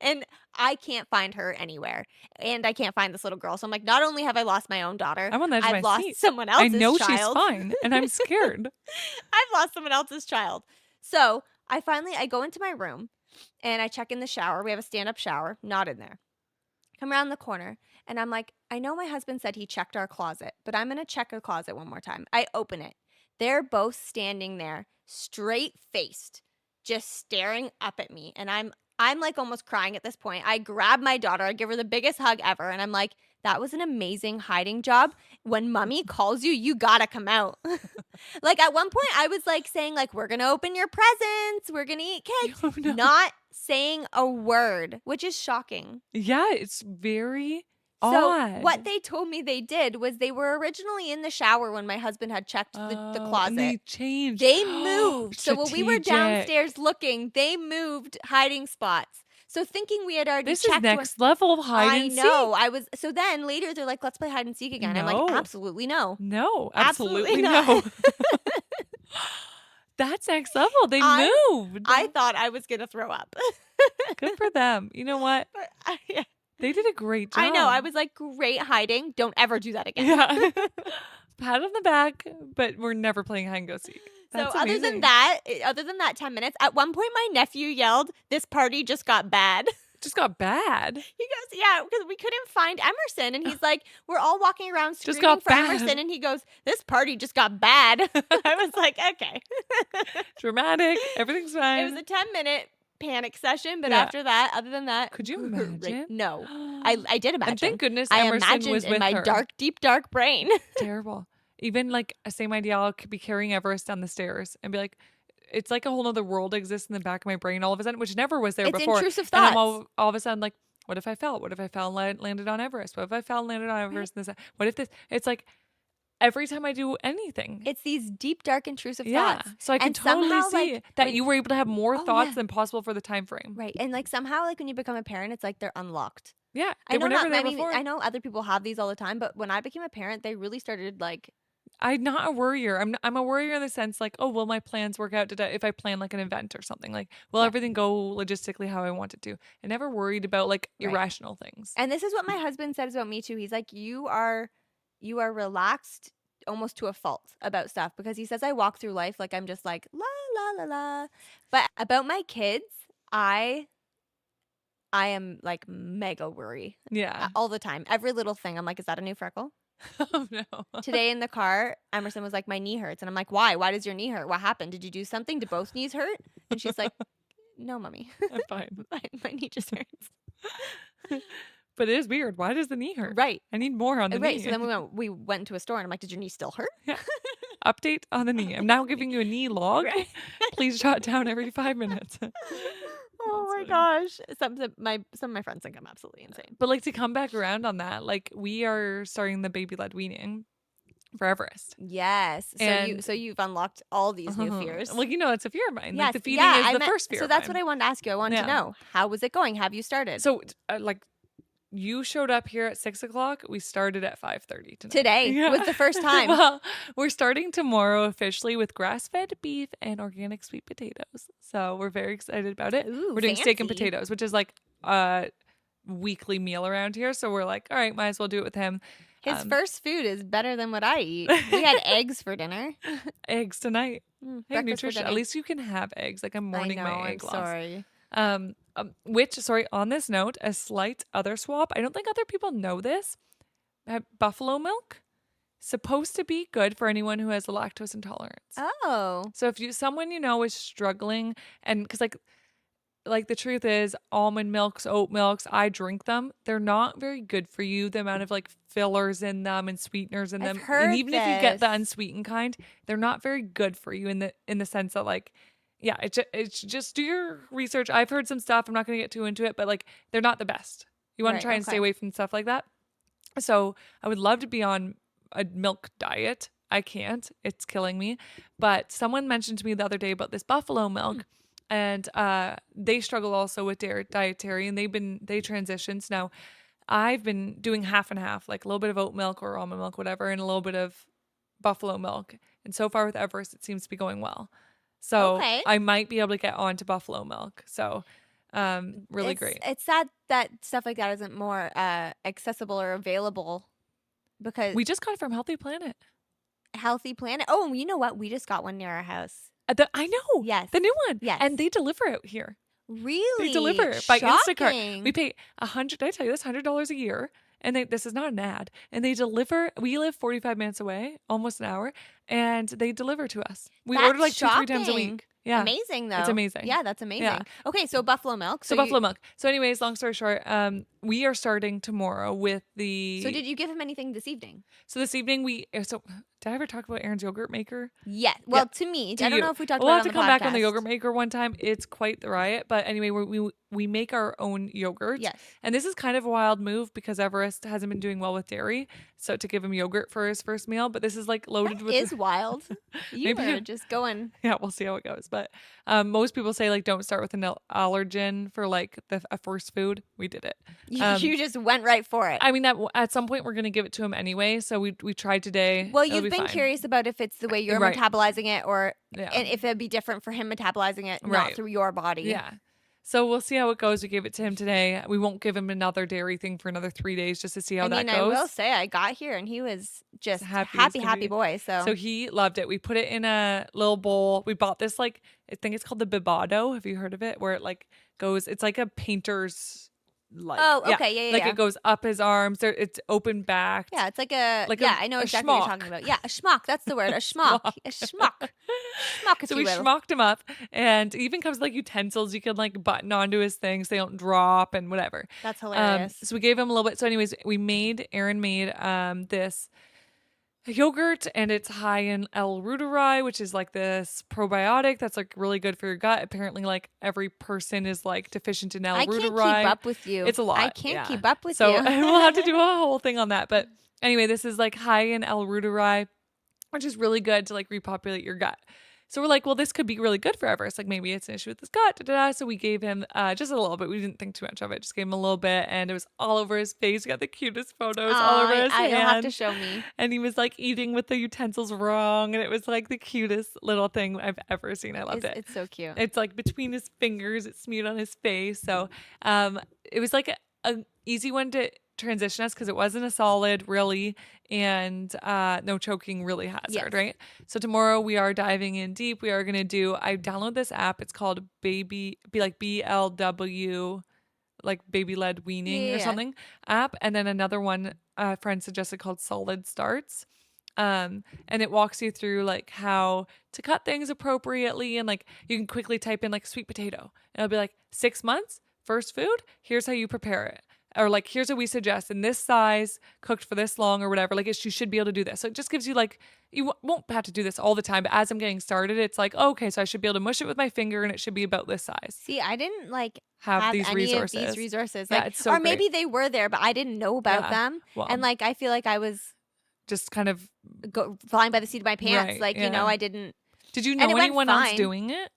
And I can't find her anywhere. And I can't find this little girl. So I'm like, not only have I lost my own daughter, I'm on the edge of I've my lost seat. someone I else's know child. she's fine, and I'm scared. I've lost someone else's child. So I go into my room and I check in the shower. We have a stand-up shower, not in there. Come around the corner and I'm like, I know my husband said he checked our closet, but I'm going to check our closet one more time. I open it. They're both standing there, straight-faced, just staring up at me. And I'm like almost crying at this point. I grab my daughter, I give her the biggest hug ever, and I'm like, that was an amazing hiding job. When mommy calls you, you gotta come out. Like at one point I was like saying like, we're gonna open your presents, we're gonna eat cake. Oh, no. Not saying a word, which is shocking. Yeah, it's very So odd. what they told me they did was they were originally in the shower when my husband had checked the closet. And they changed. They moved. So when we were Strategic. downstairs looking, they moved hiding spots. So thinking we had already This checked. is next level of hide I and know. I was. So then later they're like, let's play hide and seek again. I'm No. like, absolutely no. No, Absolutely absolutely not. no. That's next level. They moved. I thought I was gonna throw up. Good for them. You know what? Yeah. They did a great job. I know. I was like, great hiding. Don't ever do that again. Yeah. Pat on the back, but we're never playing hide and go seek. That's so amazing. other than that 10 minutes, at one point my nephew yelled, this party just got bad. Just got bad. He goes, yeah, because we couldn't find Emerson. And he's like, we're all walking around Just screaming got for bad. Emerson. And he goes, this party just got bad. I was like, okay. Dramatic. Everything's fine. It was a 10-minute panic session. But Yeah. after that, other than that. Could you great. imagine? No. I did imagine. And thank goodness I Emerson imagined was in with my her. deep, dark brain. Terrible. Even like same idea. I'll be carrying Everest down the stairs and be like, it's like a whole other world exists in the back of my brain all of a sudden, which never was there It's before. intrusive And I'm thoughts. all of a sudden like, what if I fell? What if I fell and landed on Everest? What if I fell and landed on Everest? And this, what if this? It's like every time I do anything. It's these deep, dark, intrusive Yeah. thoughts. So I can And totally somehow, see like, that when- you were able to have more Oh, thoughts yeah. than possible for the time frame. Right. And like somehow, like when you become a parent, it's like they're unlocked. Yeah. I They know were never not, there I mean, before. I know other people have these all the time, but when I became a parent, they really started like, I'm not a worrier. I'm a worrier in the sense like, oh, will my plans work out? If I plan like an event or something, like, will everything go logistically how I want it to? I never worried about like Right. irrational things. and this is what my husband says about me too. He's like, you are relaxed almost to a fault about stuff because he says I walk through life like I'm just like la la la la. But about my kids, I am like mega worry Yeah. all the time. Every little thing, I'm like, is that a new freckle? Oh no. Today in the car, Emerson was like, my knee hurts. And I'm like, why? Why does your knee hurt? What happened? Did you do something? Did both knees hurt? And she's like, no, mommy. I'm fine. my knee just hurts. But it is weird. Why does the knee hurt? Right. I need more on the Right. knee. So then we went to a store and I'm like, did your knee still hurt? Update on the knee. I'm now giving you a knee log. Right. Please jot down every 5 minutes. Oh my That's gosh. Some of my friends think I'm absolutely insane. But like to come back around on that, like we are starting the baby-led weaning for Everest. Yes. And- So you've unlocked all these new Uh-huh. fears. Like, you know, it's a fear of mine. Yes. Like the feeding yeah, is I the meant- first fear So of that's mine. what I wanted to ask you. I wanted Yeah. to know, how was it going? Have you started? So like you showed up here at 6:00. We started at 5:30 tonight. Today Yeah. was the first time. Well, we're starting tomorrow officially with grass-fed beef and organic sweet potatoes. So we're very excited about it. Ooh, We're doing steak and fancy. potatoes, which is like a weekly meal around here. So we're like, all right, might as well do it with him. His first food is better than what I eat. We had eggs for dinner. Eggs tonight. Hey, Breakfast for nutrition. At dinner. least you can have eggs. Like I'm I mourning know. my I'm egg loss. sorry. Which, sorry, on this note, a slight other swap. I don't think other people know this. Buffalo milk, supposed to be good for anyone who has a lactose intolerance. Oh. So if someone you know is struggling, and because like the truth is, almond milks, oat milks, I drink them. They're not very good for you. The amount of like fillers in them and sweeteners in I've them, heard and even if you get the this. unsweetened kind, they're not very good for you in the sense that like. Yeah, it's just do your research. I've heard some stuff. I'm not going to get too into it, but like they're not the best. You want Right, to try and stay okay. away from stuff like that. So I would love to be on a milk diet. I can't. It's killing me. But someone mentioned to me the other day about this buffalo milk, and they struggle also with dietary, and they transitioned. So now I've been doing half and half, like a little bit of oat milk or almond milk, whatever, and a little bit of buffalo milk. And so far with Everest, it seems to be going well. So Okay. I might be able to get onto buffalo milk. So really great. It's sad that stuff like that isn't more accessible or available because We just got it from Healthy Planet. Healthy Planet. Oh, you know what? We just got one near our house. I know. Yes. The new one. Yes. And they deliver out here. Really? They deliver it by Instacart. Shocking. We pay did I tell you this? $100 a year. And this is not an ad. And they deliver. We live 45 minutes away, almost an hour, and they deliver to us. We That's order like 2-3 times a shocking. week. Yeah. Amazing though. It's amazing. Yeah, that's amazing. Yeah. Okay, so buffalo milk. So buffalo milk. So anyways, long story short, we are starting tomorrow with the. So did you give him anything this evening? So this evening did I ever talk about Erryn's yogurt maker? Yes. Well, to me, To I don't you. know if we talked We'll about have it to on come the back on the podcast. yogurt maker one time. It's quite the riot. But anyway, we make our own yogurt. Yes. And this is kind of a wild move because Everest hasn't been doing well with dairy. So to give him yogurt for his first meal, but this is like loaded That with is wild. You Maybe- are just going. yeah, we'll see how it goes. But most people say like don't start with an allergen for like a first food. We did it. You just went right for it. I mean, at some point we're gonna give it to him anyway. So we tried today. Well, It'll you've be been fine. curious about if it's the way you're Right. metabolizing it or Yeah. and if it'd be different for him metabolizing it, not Right. through your body. Yeah. So we'll see how it goes. We gave it to him today. We won't give him another dairy thing for another 3 days just to see how that I goes. will say I got here and he was just Happy as can happy be. boy. So, So he loved it. We put it in a little bowl. We bought this I think it's called the Bibado. Have you heard of it? Where it goes. It's like a painter's Oh, okay. Yeah. Like it goes up his arms. It's open backed. Yeah, it's like a Like yeah. a- I know a exactly what you're schmuck. talking about. Yeah, a schmuck. That's the word. A schmuck. A schmuck. Schmuck, if So you we will. schmucked him up, and it even comes with utensils you can button onto his things so they don't drop and whatever. That's hilarious. So we gave him a little bit. So anyways, Erryn made this yogurt, and it's high in L-reuteri, which is this probiotic that's really good for your gut. Apparently every person is deficient in I L-reuteri. can't keep up with you. It's a lot. I can't yeah. keep up with so you. we'll have to do a whole thing on that. But anyway, this is high in L-reuteri, which is really good to repopulate your gut. So we're well, this could be really good for Everest. Maybe it's an issue with his gut. So we gave him just a little bit. We didn't think too much of it. Just gave him a little bit, and it was all over his face. He got the cutest photos all over his hand. You'll have to show me. And he was eating with the utensils wrong, and it was the cutest little thing I've ever seen. I loved it. It's so cute. It's between his fingers. It's smeared on his face. So it was a easy one to transition us because it wasn't a solid really, and no choking really hazard. Yes. Right. So tomorrow we are diving in deep. We are going to do, I download this app. It's called BLW, baby led weaning or Yeah. something app. And then another one a friend suggested called Solid Starts. And it walks you through how to cut things appropriately, and you can quickly type in sweet potato, and it'll be 6 months first food, here's how you prepare it, or here's what we suggest in this size, cooked for this long or whatever. You should be able to do this. So it just gives you you won't have to do this all the time, but as I'm getting started, it's okay, so I should be able to mush it with my finger and it should be about this size. See, I didn't Have these any resources. of these resources. Yeah, it's so or maybe great. they were there, but I didn't know about Yeah. them. Well, And I feel I was just kind of, flying by the seat of my pants. Right, you know, yeah. I didn't. did you And know it went anyone else fine. doing it?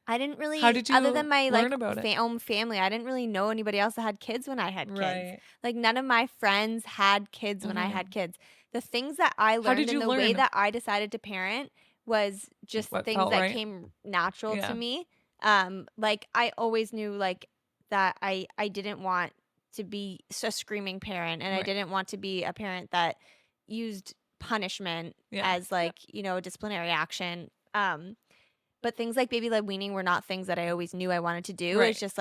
I didn't really. How did you other than my learn about it? own family, I didn't really know anybody else that had kids when I had kids. Right. None of my friends had kids when I had kids. The things that I learned did and you the way learn? that I decided to parent was just What things felt that right? came natural Yeah. to me. I always knew that I didn't want to be a screaming parent, and I Right. didn't want to be a parent that used punishment Yeah. as a disciplinary action. But things like baby led weaning were not things that I always knew I wanted to do. Right. It's just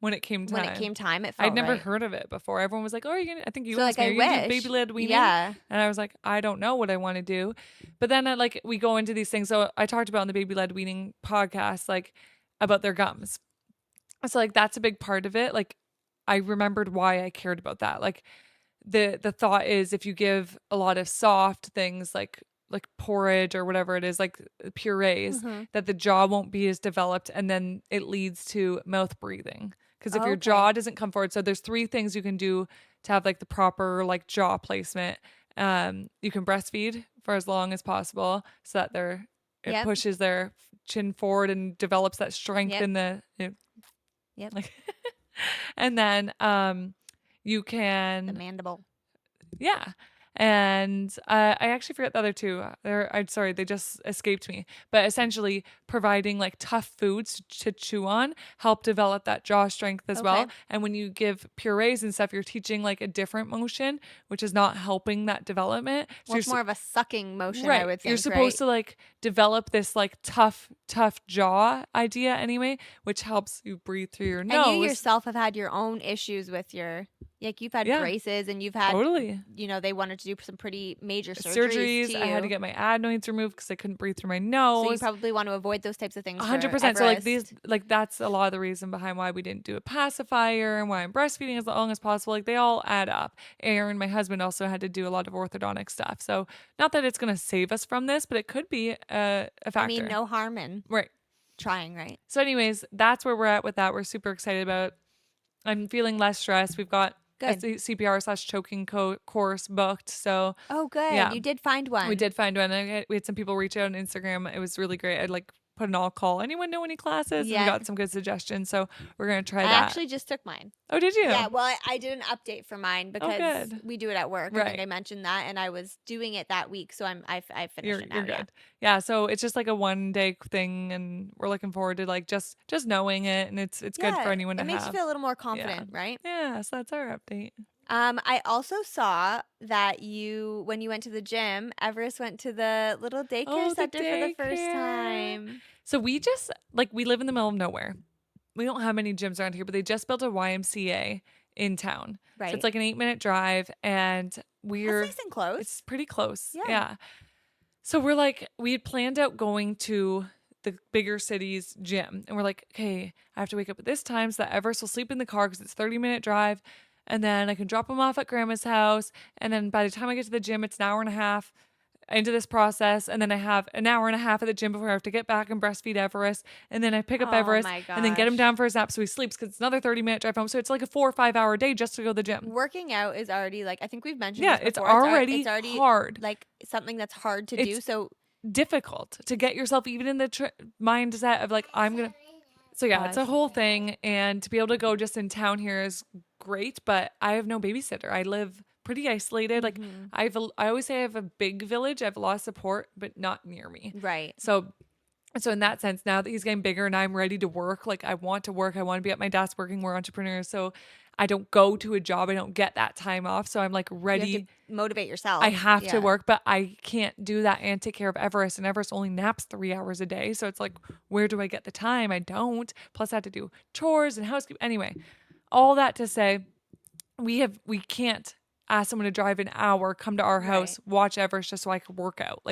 When it came time. when it came time, it felt I'd never right. heard of it before. Everyone was like, "Oh, are you gonna?" I think you So, asked I me, "Are you gonna do wish. baby led weaning?" Yeah. And I was like, "I don't know what I want to do." But then we go into these things. So I talked about on the baby led weaning podcast about their gums. So that's a big part of it. I remembered why I cared about that. The thought is if you give a lot of soft things like porridge or whatever it is, purees, Mhm. that the jaw won't be as developed, and then it leads to mouth breathing. Because if your Okay. jaw doesn't come forward, so there's 3 things you can do to have the proper jaw placement. You can breastfeed for as long as possible so that it Yep. pushes their chin forward and develops that strength Yep. in the Yep. and then you The can mandible. yeah. And I actually forget the other two. I'm sorry, they just escaped me. But essentially, providing like tough foods to chew on help develop that jaw strength as well. And when you give purees and stuff, you're teaching like a different motion, which is not helping that development. Well, it's more of a sucking motion, right. I would think. You're supposed to like develop this like tough jaw idea anyway, which helps you breathe through your nose. And you yourself have had your own issues with your, like you've had braces and you've had, you know, they wanted to do some pretty major surgeries. I had to get my adenoids removed because I couldn't breathe through my nose. So you probably want to avoid those types of things. 100%. So like these, like that's a lot of the reason behind why we didn't do a pacifier and why I'm breastfeeding as long as possible. Like they all add up. Erryn, my husband, also had to do a lot of orthodontic stuff. So not that it's going to save us from this, but it could be a factor. I mean, no harm in trying, right? So anyways, that's where we're at with that. We're super excited about it. I'm feeling less stressed. We've got a CPR/choking course booked. So good. Yeah. You did find one. We did find one. We had some people reach out on Instagram. It was really great. I'd like put an all call. Anyone know any classes? Yeah. We got some good suggestions. So we're going to try that. I actually just took mine. Oh, did you? Yeah. Well, I did an update for mine because we do it at work. I think I mentioned that, and I was doing it that week. So I finished it now. You're good. Yeah. So it's just like a 1-day thing, and we're looking forward to like just knowing it, and it's good for anyone to have. It makes you feel a little more confident, right? Yeah. So that's our update. I also saw that when you went to the gym, Everest went to the little daycare center for the first time. So we just, we live in the middle of nowhere. We don't have many gyms around here, but they just built a YMCA in town. Right. So it's like an 8-minute drive, and That's nice and close. It's pretty close. Yeah. So we had planned out going to the bigger city's gym, and we're like, okay, I have to wake up at this time so that Everest will sleep in the car because it's a 30-minute drive. And then I can drop him off at grandma's house. And then by the time I get to the gym, it's an hour and a half into this process. And then I have an hour and a half at the gym before I have to get back and breastfeed Everest. And then I pick up Everest and then get him down for his nap so he sleeps because it's another 30-minute drive home. So it's like a 4 or 5 hour day just to go to the gym. Working out is already I think we've mentioned this before. It's already hard. Like something that's hard to do. So difficult to get yourself even in the mindset of I'm going to. So it's a whole thing, and to be able to go just in town here is great, but I have no babysitter. I live pretty isolated. I always say I have a big village. I have a lot of support, but not near me. Right. So in that sense, now that he's getting bigger and I'm ready to work, I want to work. I want to be at my desk working. We're entrepreneurs. So I don't go to a job. I don't get that time off. So I'm ready. You have to motivate yourself. I have to work, but I can't do that and take care of Everest. And Everest only naps 3 hours a day. So it's where do I get the time? I don't. Plus I have to do chores and housekeeping. Anyway, all that to say, we can't ask someone to drive an hour, come to our house, watch Everest just so I could work out.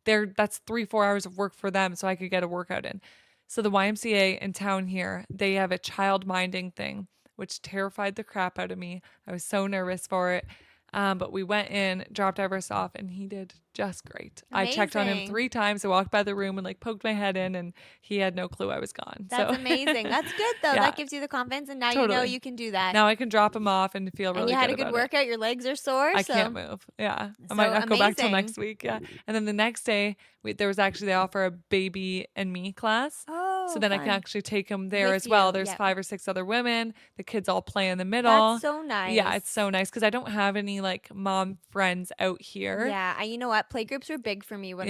That's 3-4 hours of work for them so I could get a workout in. So the YMCA in town here, they have a child minding thing, which terrified the crap out of me. I was so nervous for it. But we went in, dropped Everest off, and he did just great. Amazing. I checked on him 3 times. I walked by the room and poked my head in, and he had no clue I was gone. That's amazing. That's good though. That gives you the confidence, and now you know you can do that. Now I can drop him off and feel really good. And you had a good workout. Your legs are sore. I can't move. Yeah, I might not go back till next week. Yeah, and then the next day there was actually they offer a baby and me class. So then I can actually take him there as well. There's 5 or 6 other women. The kids all play in the middle. That's so nice. Yeah, it's so nice because I don't have any mom friends out here. Yeah, you know what? Playgroups were big for me when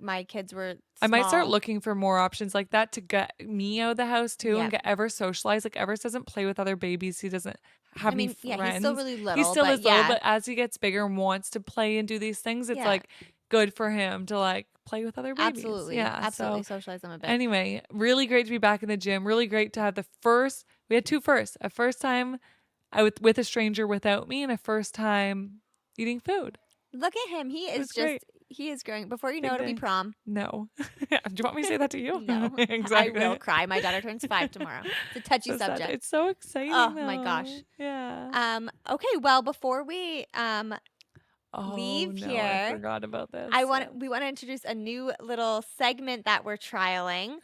my kids were small. I might start looking for more options like that to get me out of the house too and get Everest socialized. Everest doesn't play with other babies. He doesn't have any friends. Yeah, he's still really little. He still is little, but as he gets bigger and wants to play and do these things, it's good for him to play with other babies. Absolutely. Yeah. Absolutely. Socialize them a bit. Anyway, really great to be back in the gym. Really great to have we had 2 firsts. A first time with a stranger without me and a first time eating food. Look at him. He is growing. Before you know it'll be prom. No. Do you want me to say that to you? No. Exactly. I will cry. My daughter turns 5 tomorrow. It's a touchy subject. It's so exciting. Oh my gosh. Yeah. Okay, well, before we leave here. I forgot about this. We want to introduce a new little segment that we're trialing.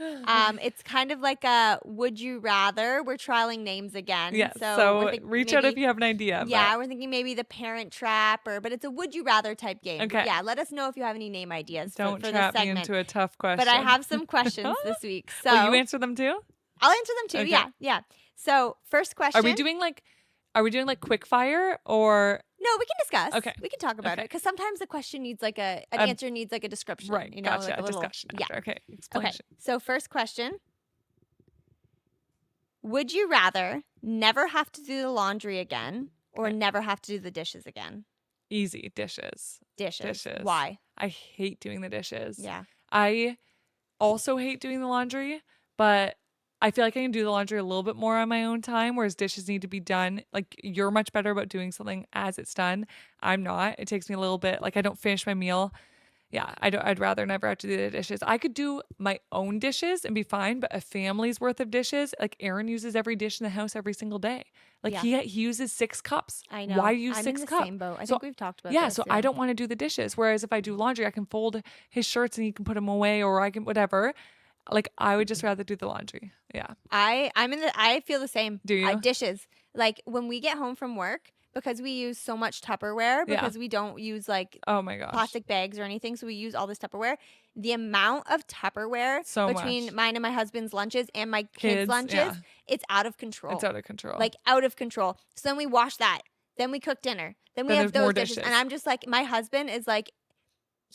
It's kind of like a would you rather. We're trialing names again. Yeah. So reach out if you have an idea. Yeah, we're thinking maybe the Parent Trap but it's a would you rather type game. Okay. Yeah, let us know if you have any name ideas Don't for this trap segment. me into a tough question. But I have some questions this week. So will you answer them too? I'll answer them too. Okay. Yeah. So first question. Are we doing quick fire or No, we can discuss. Okay. We can talk about it because sometimes the question needs like an answer needs like a description. Right. You know, Gotcha. like a little Discussion. yeah. After. Okay. Explanation. Okay. So first question. Would you rather never have to do the laundry again or never have to do the dishes again? Easy. Dishes. Dishes. Why? I hate doing the dishes. Yeah. I also hate doing the laundry, but I feel like I can do the laundry a little bit more on my own time, whereas dishes need to be done. Like, you're much better about doing something as it's done. I'm not. It takes me a little bit. Like, I don't finish my meal. Yeah, I'd rather never have to do the dishes. I could do my own dishes and be fine, but a family's worth of dishes, like Erryn uses every dish in the house every single day. Like he uses 6 cups. I know. Why use I'm 6 in the cups? same boat. I So- think we've talked about Yeah, this. so I don't want to do the dishes. Whereas if I do laundry, I can fold his shirts and he can put them away, or I can whatever. Like, I would just rather do the laundry. Yeah. I feel the same. Do you? Dishes. Like when we get home from work, because we use so much Tupperware, because we don't use like Oh my gosh. plastic bags or anything, so we use all this Tupperware. The amount of Tupperware between much. mine and my husband's lunches and my kids' lunches, it's out of control. It's out of control. Like out of control. So then we wash that. Then we cook dinner. Then we Then have there's more those dishes. dishes. And I'm just like, my husband is like,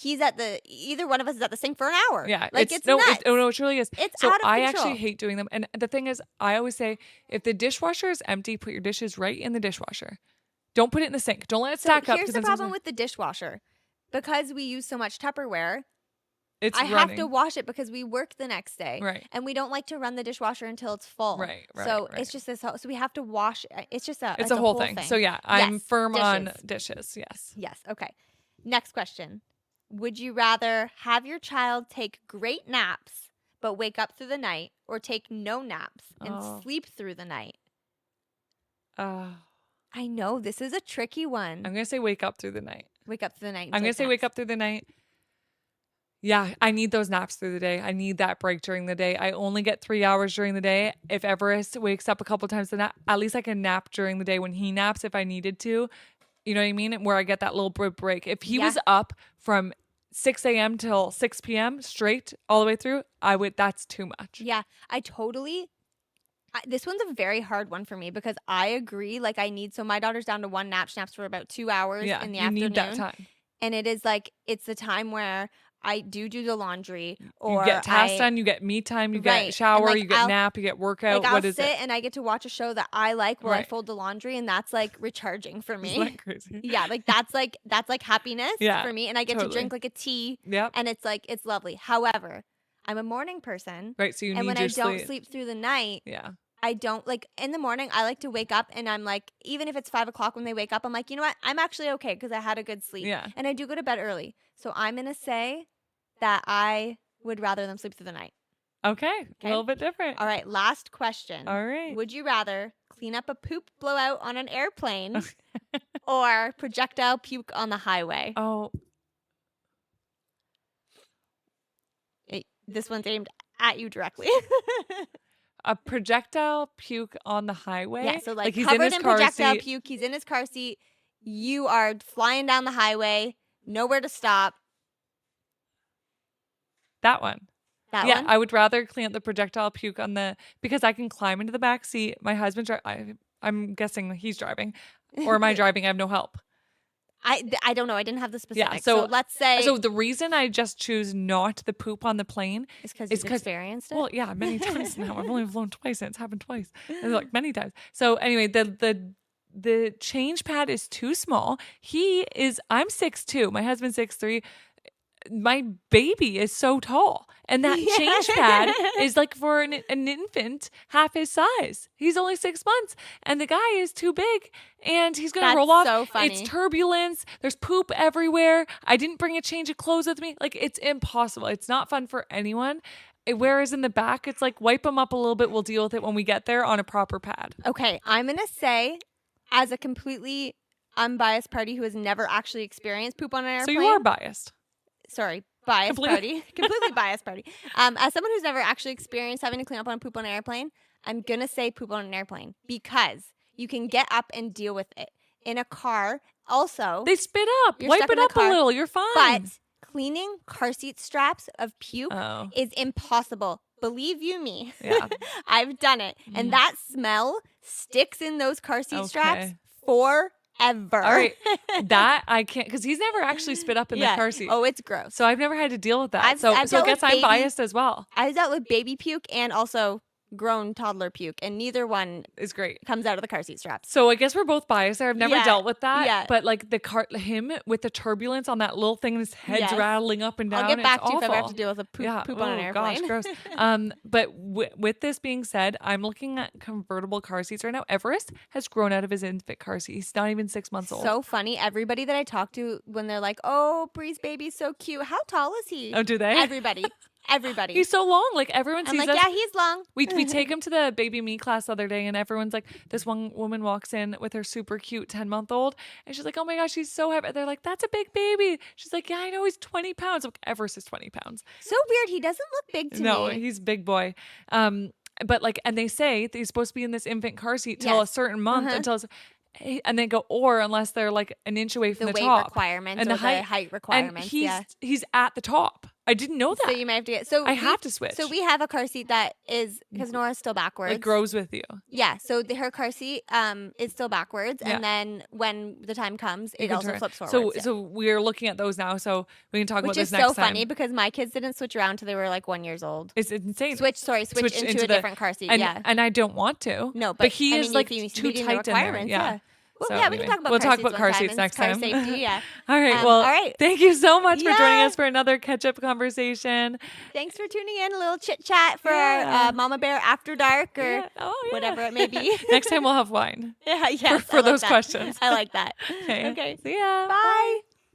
either one of us is at the sink for an hour. Yeah, like it's nuts. no, it truly is. It's so out of I control. actually hate doing them. And the thing is, I always say, if the dishwasher is empty, put your dishes right in the dishwasher. Don't put it in the sink. Don't let it stack up. Here's the problem with the dishwasher. Because we use so much Tupperware, it's I running. have to wash it because we work the next day. Right. And we don't like to run the dishwasher until it's full. Right. So it's just this whole, so we have to wash. It's just it's a whole thing. So yeah, I'm firm on dishes. Yes. Yes. Okay. Next question. Would you rather have your child take great naps but wake up through the night, or take no naps and sleep through the night? I know this is a tricky one. I'm gonna say wake up through the night. Wake up through the night. I'm gonna say wake up through the night. Yeah, I need those naps through the day. I need that break during the day. I only get 3 hours during the day. If Everest wakes up a couple times a nap, at least I can nap during the day when he naps if I needed to. You know what I mean? Where I get that little break. If he was up from 6 a.m. till 6 p.m. straight all the way through, that's too much. Yeah, this one's a very hard one for me because I agree. Like so my daughter's down to 1 nap. She naps for about 2 hours in the afternoon. You need that time. And it is like, it's the time where I do the laundry, or you get tasks done, you get me time, you get shower, you get nap, you get workout. Like, what I'll is sit it? and I get to watch a show that I like while I fold the laundry, and that's like recharging for me. Isn't that crazy? Yeah, like that's like happiness for me, and I get to drink like a tea. Yep. And it's lovely. However, I'm a morning person. Right, so you need your sleep. And when I sleep. don't sleep through the night, yeah. I don't like in the morning. I like to wake up and I'm like, even if it's 5 o'clock when they wake up, I'm like, you know what? I'm actually okay because I had a good sleep. Yeah. And I do go to bed early. So I'm going to say that I would rather them sleep through the night. Okay. A little bit different. All right. Last question. All right. Would you rather clean up a poop blowout on an airplane or projectile puke on the highway? Oh. This one's aimed at you directly. A projectile puke on the highway? Yeah, so like he's covered in projectile seat. puke. He's in his car seat. You are flying down the highway, nowhere to stop. That one. That yeah, one? I would rather clean up the projectile puke because I can climb into the back seat. My husband's I'm guessing he's driving, or am I driving? I have no help. I don't know. I didn't have the specifics. Yeah, so let's say. So the reason I just choose not the poop on the plane is because you've experienced it. Well, yeah, many times now. I've only flown twice, and it's happened twice. It's like many times. So anyway, the change pad is too small. I'm 6'2". My husband's 6'3". My baby is so tall, and that change pad is like for an infant half his size. He's only 6 months, and the guy is too big, and he's gonna roll off. So funny. It's turbulence. There's poop everywhere. I didn't bring a change of clothes with me. Like, it's impossible. It's not fun for anyone. Whereas in the back, it's like, wipe them up a little bit. We'll deal with it when we get there on a proper pad. Okay, I'm gonna say, as a completely unbiased party who has never actually experienced poop on an airplane. So you are biased. Sorry, completely biased party. As someone who's never actually experienced having to clean up on poop on an airplane, I'm gonna say poop on an airplane because you can get up and deal with it. In a car, also they spit up. Wipe it up a little. You're fine. But cleaning car seat straps of puke is impossible. Believe you me. Yeah. I've done it, and that smell sticks in those car seat straps for ever. All right. That I can't, because he's never actually spit up in the car seat. Oh, it's gross. So I've never had to deal with that. I've So I dealt guess with I'm biased as well. I've dealt with baby puke and also grown toddler puke, and neither one It's great. comes out of the car seat straps. So I guess we're both biased there. I've never Yeah, dealt with that. yeah. But like him with the turbulence on that little thing, his head's Yes. rattling up and down. I'll get back to you if I ever have awful. to deal with a poop on an airplane. Gosh, gross. But with this being said, I'm looking at convertible car seats right now. Everest has grown out of his infant car seat. He's not even 6 months old. So funny. Everybody that I talk to when they're like, "Oh, Bree's baby's so cute. How tall is he?" Oh, do they? Everybody. He's so long. Like everyone I'm sees like, us. yeah, he's long. We take him to the baby me class the other day, and everyone's like, this one woman walks in with her super cute 10-month-old, and she's like, oh my gosh, he's so heavy. They're like, that's a big baby. She's like, yeah, I know, he's 20 pounds. Like, Everest is 20 pounds. So weird. He doesn't look big to me. No, he's big boy. But like, and they say that he's supposed to be in this infant car seat till a Yes. certain month until. And they go, or unless they're like an inch away from the the weight top requirements and or the height, height requirements. And he's at the top. I didn't know that. So you might have to get. So I have to switch. So we have a car seat that is because Nora's still backwards. It grows with you. Yeah. So her car seat is still backwards, Yeah. and then when the time comes, You it can also turn. flips forwards. So yeah. so we're looking at those now. So we can talk Which about this is next so time. funny because my kids didn't switch around till they were like 1 year old. It's insane. Switch into a different car seat. And, yeah. and I don't want to. No, but he I is mean, like if you too meet the tight in there. requirements, Yeah. Well, So yeah, we anyway, can talk about we'll car talk seats about car one time seats and next car time. safety, yeah. All right. Well, all right. thank you so much for joining Yeah. us for another catch up conversation. Thanks for tuning in. A little chit chat for Yeah. our MamaBare After Dark or Yeah. Oh, yeah. whatever it may be. Next time we'll have wine Yeah, yes, for I like those that. questions. I like that. Okay. Okay. See ya. Bye.